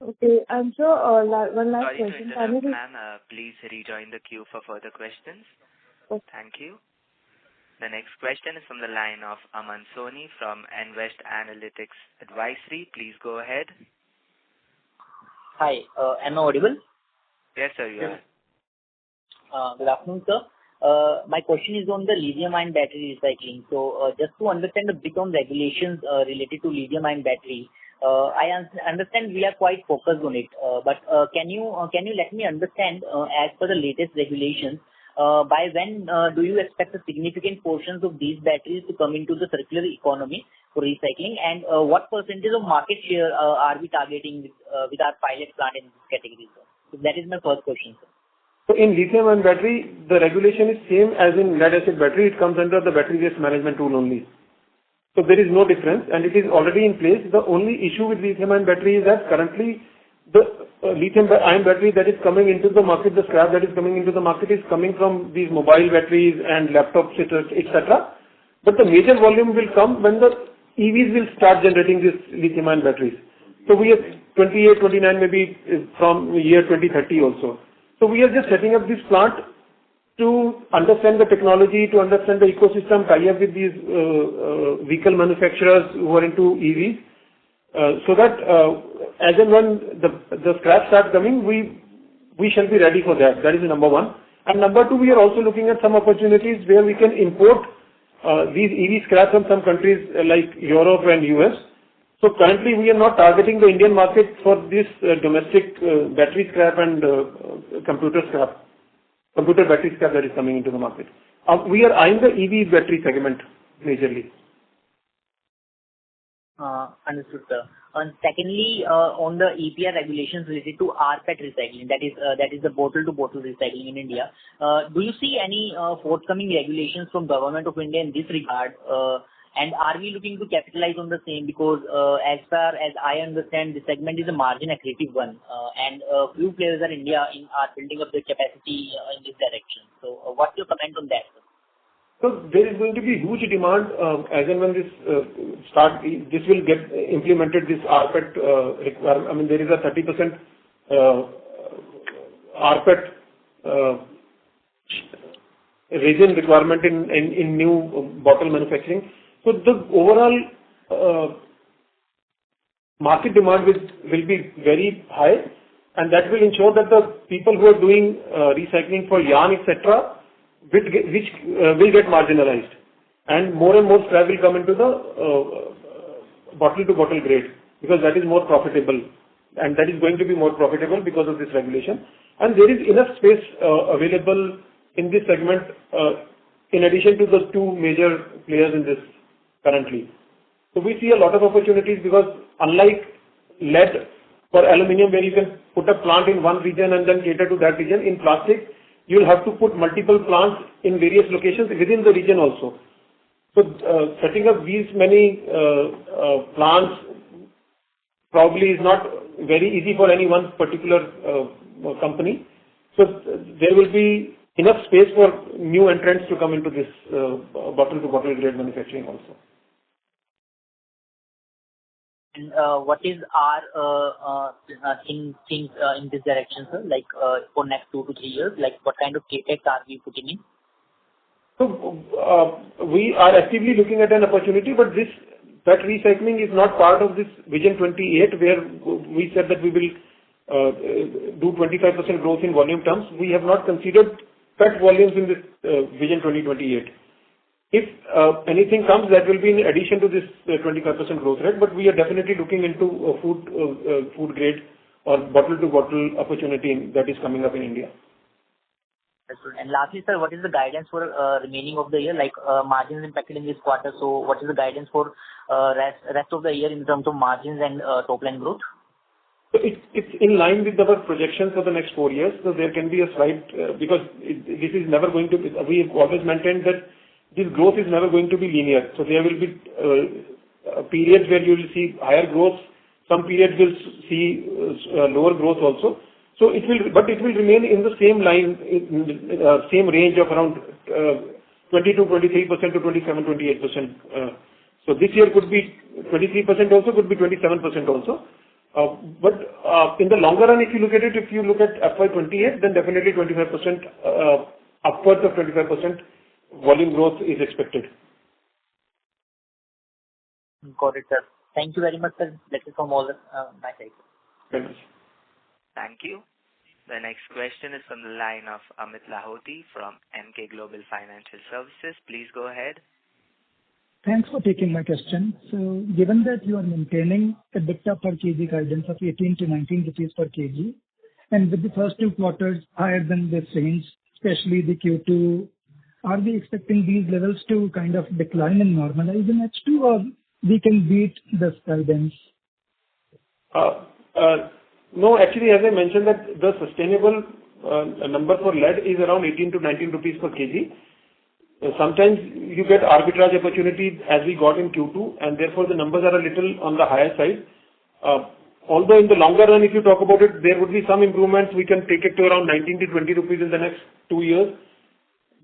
Okay, and so one last question. Sorry to interrupt, ma'am. Please rejoin the queue for further questions. Okay. Thank you. The next question is from the line of Aman Soni from Invest Analytics Advisory. Please go ahead. Hi, am I audible? Yes, sir, you are. Good afternoon, sir. My question is on the lithium-ion battery recycling. So, just to understand a bit on regulations related to lithium-ion battery, Understand we are quite focused on it, but can you let me understand, as per the latest regulations, by when do you expect the significant portions of these batteries to come into the circular economy for recycling, and what percentage of market share are we targeting with our pilot plant in this category, sir? So that is my first question, sir. So in lithium-ion battery, the regulation is same as in lead-acid battery. It comes under the battery waste management rule only. So there is no difference, and it is already in place. The only issue with lithium-ion battery is that currently the lithium-ion battery that is coming into the market, the scrap that is coming into the market is coming from these mobile batteries and laptops, etc. But the major volume will come when the EVs will start generating these lithium-ion batteries. So we have 28, 29, maybe from year 2030 also. So we are just setting up this plant to understand the technology, to understand the ecosystem, tie up with these vehicle manufacturers who are into EVs, so that as and when the scrap starts coming, we shall be ready for that. That is number one. And number two, we are also looking at some opportunities where we can import these EV scrap from some countries like Europe and US. So currently we are not targeting the Indian market for this domestic battery scrap and computer battery scrap that is coming into the market. We are eyeing the EV battery segment majorly. Understood, sir. And secondly, on the EPR regulations related to rPET recycling, that is the bottle-to-bottle recycling in India. Do you see any forthcoming regulations from Government of India in this regard? And are we looking to capitalize on the same? Because as far as I understand, the segment is a margin accretive one, and few players in India are building up their capacity in this direction. So, what's your comment on that, sir? So there is going to be huge demand as and when this this will get implemented. This rPET requirement. I mean, there is a 30% rPET resin requirement in new bottle manufacturing. So the overall market demand will be very high, and that will ensure that the people who are doing recycling for yarn, etc., which will get marginalized, and more scrap will come into the bottle-to-bottle grade, because that is more profitable, and that is going to be more profitable because of this regulation. And there is enough space available in this segment, in addition to the two major players in this currently. So we see a lot of opportunities, because unlike lead for aluminium, where you can put a plant in one region and then cater to that region, in plastic you will have to put multiple plants in various locations within the region also. So setting up these many plants probably is not very easy for any one particular company. So there will be enough space for new entrants to come into this bottle-to-bottle grade manufacturing also. And what is our things in this direction, sir? Like for next 2 to 3 years, like what kind of capex are we putting in? So we are actively looking at an opportunity, but that recycling is not part of this Vision 28, where we said that we will do 25% growth in volume terms. We have not considered PET volumes in this Vision 2028. If anything comes, that will be in addition to this 25% growth rate, but we are definitely looking into a food grade or bottle-to-bottle opportunity that is coming up in India. And lastly, sir, what is the guidance for remaining of the year? Like margins impacted in this quarter, so what is the guidance for rest of the year in terms of margins and top line growth? So it's in line with our projections for the next 4 years. So there can be a slight because this is never going to be. We have always maintained that this growth is never going to be linear. So there will be periods where you will see higher growth. Some periods will see lower growth also. So it will remain in the same line, same range of around 20 to 23% to 27-28%. So this year could be 23% also, could be 27% also. But in the longer run, if you look at FY'28, then definitely 25%, upwards of 25% volume growth is expected. Got it, sir. Thank you very much, sir. That is from all my side. Very much. Thank you. The next question is from the line of Amit Lahoti from Emkay Global Financial Services. Please go ahead. Thanks for taking my question. So given that you are maintaining EBITDA per kg guidance of 18 to 19 rupees per kg, and with the first 2 quarters higher than this range, especially the Q2, are we expecting these levels to kind of decline and normalize in H2, or we can beat this guidance? No, actually, as I mentioned, that the sustainable number for lead is around 18 to 19 rupees per kg. Sometimes you get arbitrage opportunity as we got in Q2, and therefore the numbers are a little on the higher side. Although in the longer run, if you talk about it, there would be some improvements. We can take it to around 19 to 20 rupees in the next 2 years.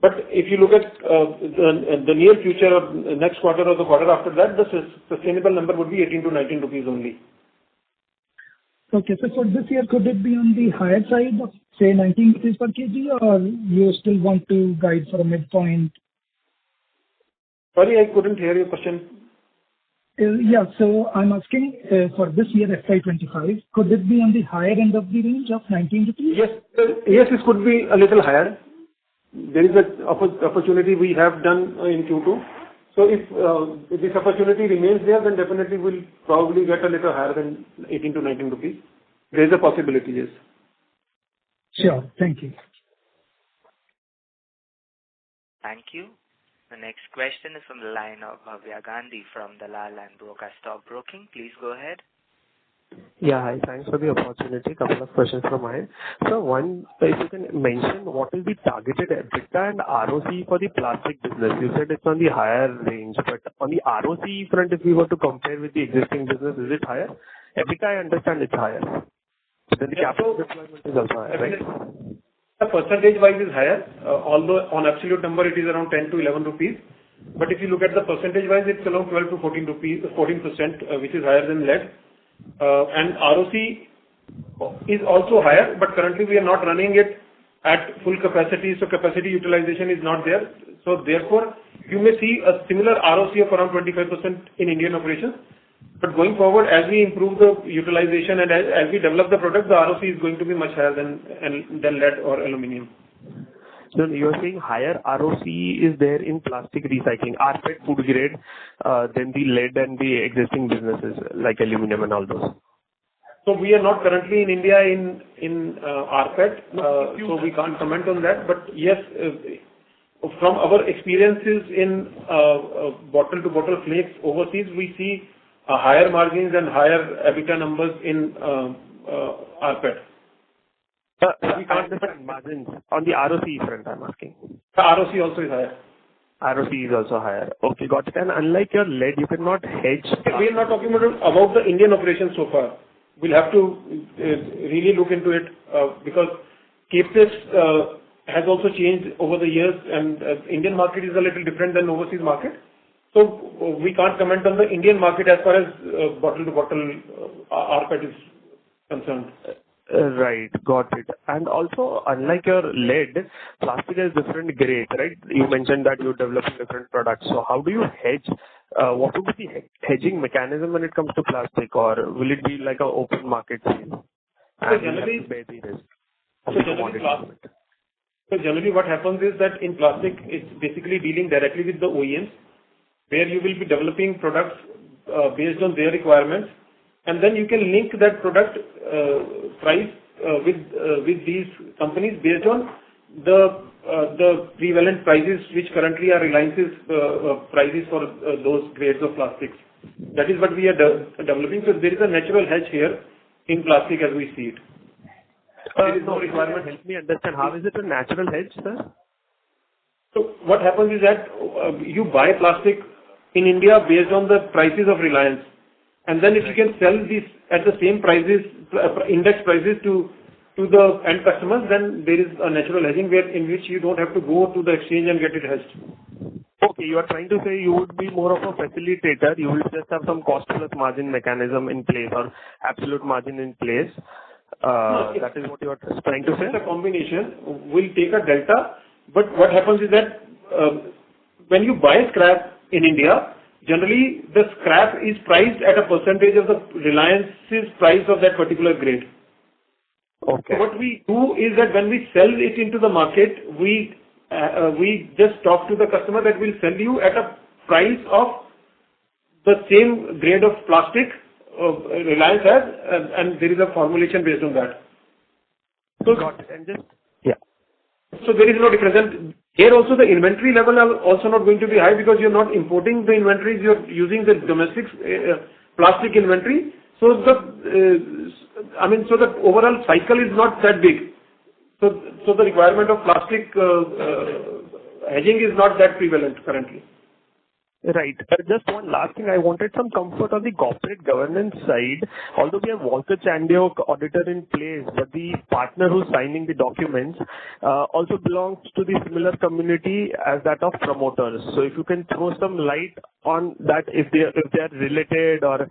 But if you look at the near future or next quarter or the quarter after that, the sustainable number would be 18 to 19 rupees only. Okay, so for this year, could it be on the higher side of, say, 19 rupees per kg, or you still want to guide for a midpoint? Sorry, I couldn't hear your question. Yeah, so I'm asking for this year, FY'25, could it be on the higher end of the range of 19 rupees? Yes, it could be a little higher. There is an opportunity we have done in Q2. So if this opportunity remains there, then definitely we'll probably get a little higher than 18 to 19 rupees. There is a possibility, yes. Sure, thank you. Thank you. The next question is from the line of Bhavya Gandhi from Dalal and Broacha Stock Broking. Please go ahead. Yeah, hi. Thanks for the opportunity. Couple of questions from mine. So one, if you can mention what is the targeted EBITDA and ROC for the plastic business? You said it's on the higher range, but on the ROC front, if we were to compare with the existing business, is it higher? EBITDA, I understand it's higher. But then the capital deployment is also higher, right? The percentage-wise is higher, although on absolute number it is around 10 to 11 rupees. But if you look at the percentage-wise, it's around 12 to 14%, which is higher than lead. And ROC is also higher, but currently we are not running it at full capacity, so capacity utilization is not there. So therefore, you may see a similar ROC of around 25% in Indian operations. But going forward, as we improve the utilization and as we develop the product, the ROC is going to be much higher than lead or aluminium. So you're saying higher ROC is there in plastic recycling, rPET food grade, than the lead and the existing businesses like aluminum and all those? So we are not currently in India in rPET, so we can't comment on that. But yes, from our experiences in bottle-to-bottle flakes overseas, we see higher margins and higher EBITDA numbers in rPET. We can't understand margins on the ROC front, I'm asking. The ROC also is higher. ROC is also higher. Okay, got it. And unlike your lead, you cannot hedge. We are not talking about the Indian operations so far. We'll have to really look into it because CapEx has also changed over the years, and Indian market is a little different than overseas market. So we can't comment on the Indian market as far as bottle-to-bottle rPET is concerned. Right, got it. And also, unlike your lead, plastic has different grades, right? You mentioned that you develop different products. So how do you hedge? What would be the hedging mechanism when it comes to plastic, or will it be like an open market sale? So generally what happens is that in plastic, it's basically dealing directly with the OEMs, where you will be developing products based on their requirements, and then you can link that product price with these companies based on the prevalent prices, which currently are Reliance's prices for those grades of plastics. That is what we are developing. So there is a natural hedge here in plastic as we see it. There is no requirement. Help me understand, how is it a natural hedge, sir? So what happens is that you buy plastic in India based on the prices of Reliance. And then if you can sell these at the same prices, index prices to the end customers, then there is a natural hedging in which you don't have to go to the exchange and get it hedged. Okay, you are trying to say you would be more of a facilitator. You will just have some cost plus margin mechanism in place or absolute margin in place. That is what you are trying to say? It's a combination. We'll take a delta, but what happens is that when you buy scrap in India, generally the scrap is priced at a percentage of the Reliance's price of that particular grade. Okay. So what we do is that when we sell it into the market, we just talk to the customer that we'll sell you at a price of the same grade of plastic Reliance has, and there is a formulation based on that. So Got it. And just, yeah. So there is no difference. And here also the inventory level are also not going to be high because you're not importing the inventories, you're using the domestic plastic inventory. So the overall cycle is not that big. So the requirement of plastic hedging is not that prevalent currently. Right. Just one last thing. I wanted some comfort on the corporate governance side. Although we have Walker Chandiok auditor in place, but the partner who's signing the documents also belongs to the similar community as that of promoters. So if you can throw some light on that, if they are related, or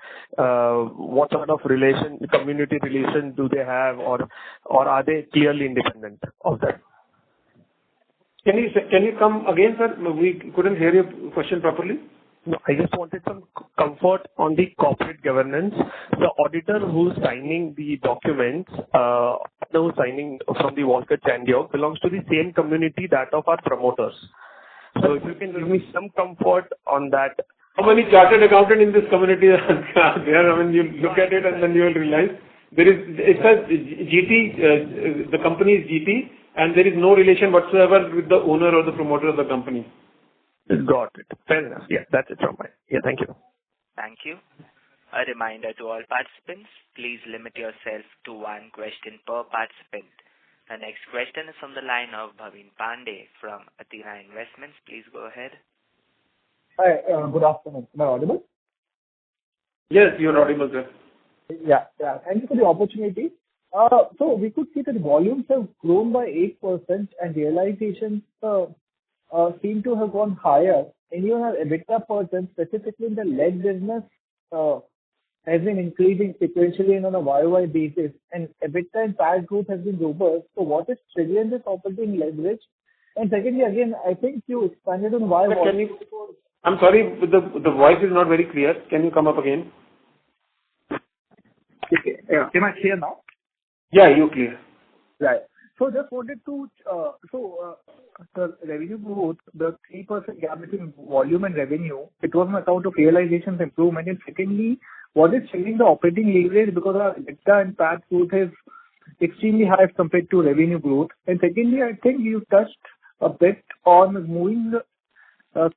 what sort of community relation do they have, or are they clearly independent of that? Can you come again, sir? We couldn't hear your question properly. No, I just wanted some comfort on the corporate governance. The auditor who's signing the documents, who's signing from the Walker Chandiok, belongs to the same community that of our promoters. So if you can give me some comfort on that. How many chartered accountants in this community are there? I mean, you look at it and then you will realize it says GT, the company is GT, and there is no relation whatsoever with the owner or the promoter of the company. Got it. Fair enough. Yeah, that's it from my. Yeah, thank you. Thank you. A reminder to all participants, please limit yourself to one question per participant. The next question is from the line of Bhavin Pandey from Athena Investments. Please go ahead. Hi, good afternoon. Am I audible? Yes, you're audible, sir. Yeah. Thank you for the opportunity. So we could see that volumes have grown by 8% and realizations seem to have gone higher. And even our EBITDA per ton, specifically in the lead business, has been increasing sequentially and on a YOY basis. And EBITDA and PAT growth has been robust. So what is triggering this operating leverage? And secondly, again, I think you expanded on why. I'm sorry, the voice is not very clear. Can you come up again? Okay. Am I clear now? Yeah, you clear. Right. So just wanted to, the revenue growth, the 3% gap between volume and revenue, it was on account of realizations improvement. And secondly, what is changing the operating leverage, because our EBITDA and PAT growth is extremely high as compared to revenue growth. And secondly, I think you touched a bit on moving a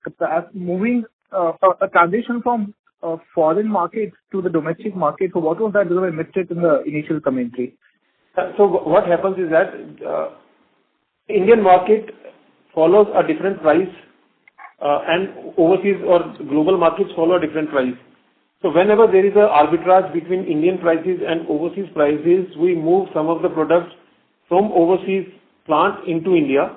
transition from foreign markets to the domestic market. So what was that? Because I missed it in the initial commentary. So what happens is that Indian market follows a different price and overseas or global markets follow a different price. So whenever there is an arbitrage between Indian prices and overseas prices, we move some of the products from overseas plants into India.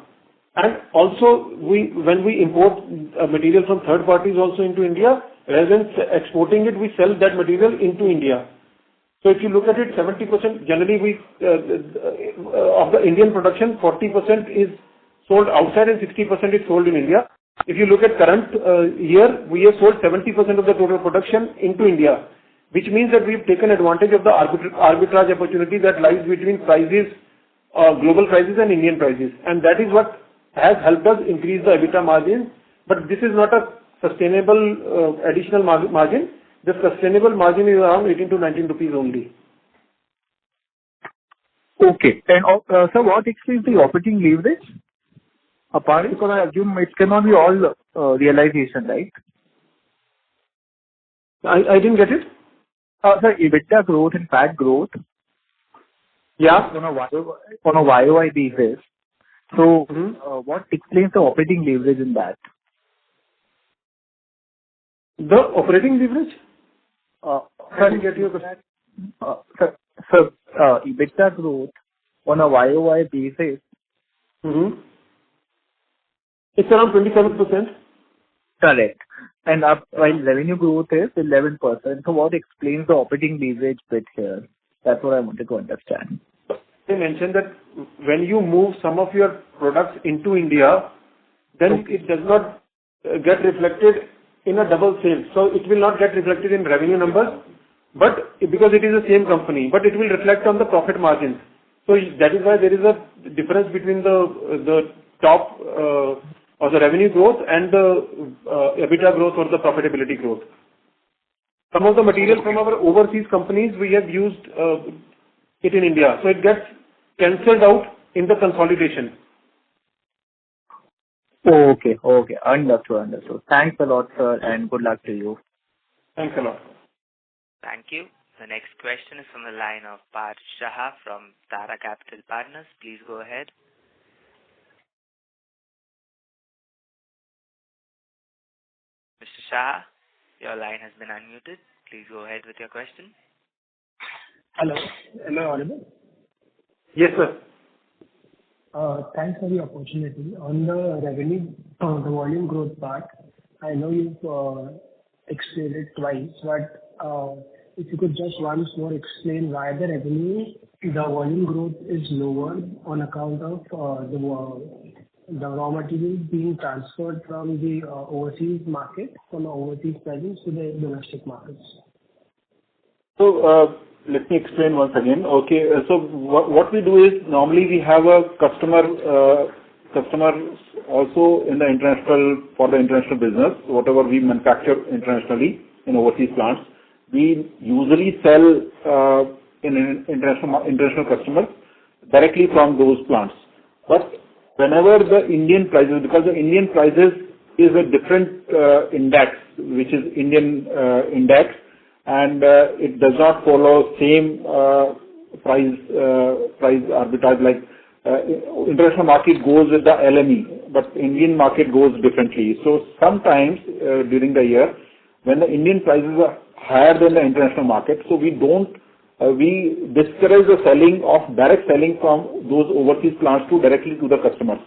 And also when we import material from third parties also into India, rather than exporting it, we sell that material into India. So if you look at it, 70% generally of the Indian production, 40% is sold outside and 60% is sold in India. If you look at current year, we have sold 70% of the total production into India, which means that we've taken advantage of the arbitrage opportunity that lies between prices, global prices and Indian prices. And that is what has helped us increase the EBITDA margin. But this is not a sustainable additional margin. The sustainable margin is around 18 to 19 rupees only. Okay. And so what explains the operating leverage? Apart, because I assume it cannot be all realization, right? I didn't get it. Sir, EBITDA growth and PAT growth. Yeah. On a YOY basis. So what explains the operating leverage in that? The operating leverage? I didn't get your question. Sir, EBITDA growth on a YOY basis. It's around 27%. Correct. And while revenue growth is 11%. So what explains the operating leverage bit here? That's what I wanted to understand. I mentioned that when you move some of your products into India, then it does not get reflected in a double sale. So it will not get reflected in revenue numbers, but because it is the same company, but it will reflect on the profit margins. So that is why there is a difference between the top or the revenue growth and the EBITDA growth or the profitability growth. Some of the material from our overseas companies, we have used it in India. So it gets cancelled out in the consolidation. Okay. Understood. Thanks a lot, sir, and good luck to you. Thanks a lot. Thank you. The next question is from the line of Parth Shah from Tara Capital Partners. Please go ahead. Mr. Shah, your line has been unmuted. Please go ahead with your question. Hello, am I audible? Yes, sir. Thanks for the opportunity. On the revenue, the volume growth part, I know you've explained it twice, but if you could just once more explain why the volume growth is lower on account of the raw materials being transferred from the overseas market, from overseas presence to the domestic markets. So let me explain once again. Okay, so what we do is normally we have a customer also in the international business, whatever we manufacture internationally in overseas plants. We usually sell in international customers directly from those plants. But whenever the Indian prices, because the Indian prices is a different index, which is Indian index, and it does not follow same price arbitrage like international market goes with the LME, but Indian market goes differently. So sometimes during the year, when the Indian prices are higher than the international market, so we discourage the direct selling from those overseas plants directly to the customers.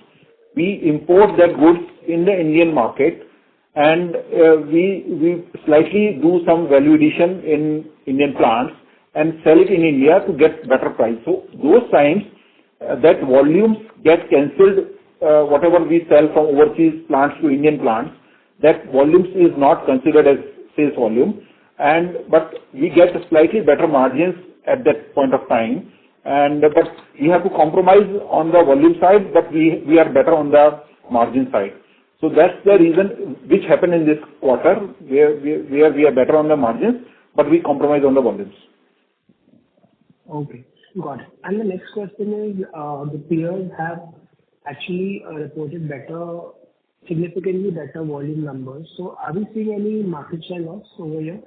We import that goods in the Indian market, and we slightly do some value addition in Indian plants and sell it in India to get better price. So those times that volumes get cancelled, whatever we sell from overseas plants to Indian plants, that volumes is not considered as sales volume, but we get slightly better margins at that point of time. But we have to compromise on the volume side, but we are better on the margin side. So that's the reason which happened in this quarter, where we are better on the margins, but we compromise on the volumes. Okay, got it. And the next question is, the peers have actually reported significantly better volume numbers. So are we seeing any market share loss over here?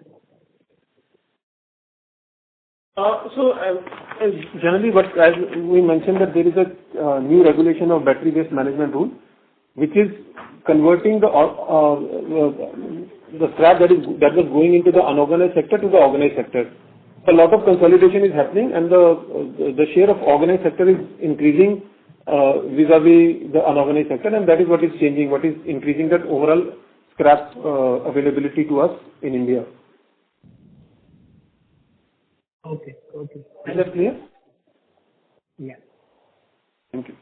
Generally, but as we mentioned that there is a new regulation of battery-based management rule, which is converting the scrap that was going into the unorganized sector to the organized sector. So a lot of consolidation is happening, and the share of organized sector is increasing vis-a-vis the unorganized sector, and that is what is changing, what is increasing that overall scrap availability to us in India. Okay. Is that clear? Yeah. Thank you.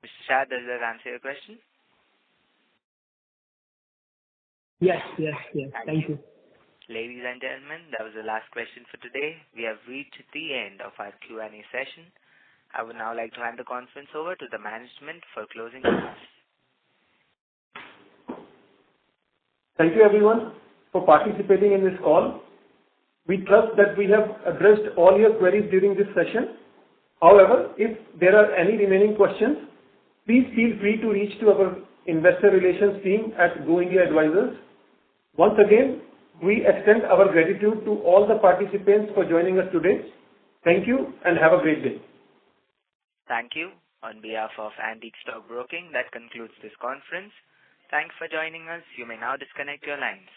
Mr. Shah, does that answer your question? Yes. Thank you. Ladies and gentlemen, that was the last question for today. We have reached the end of our Q&A session. I would now like to hand the conference over to the management for closing comments. Thank you everyone for participating in this call. We trust that we have addressed all your queries during this session. However, if there are any remaining questions, please feel free to reach to our investor relations team at Go India Advisors. Once again, we extend our gratitude to all the participants for joining us today. Thank you and have a great day. Thank you. On behalf of Antique Stock Broking, that concludes this conference. Thanks for joining us. You may now disconnect your lines.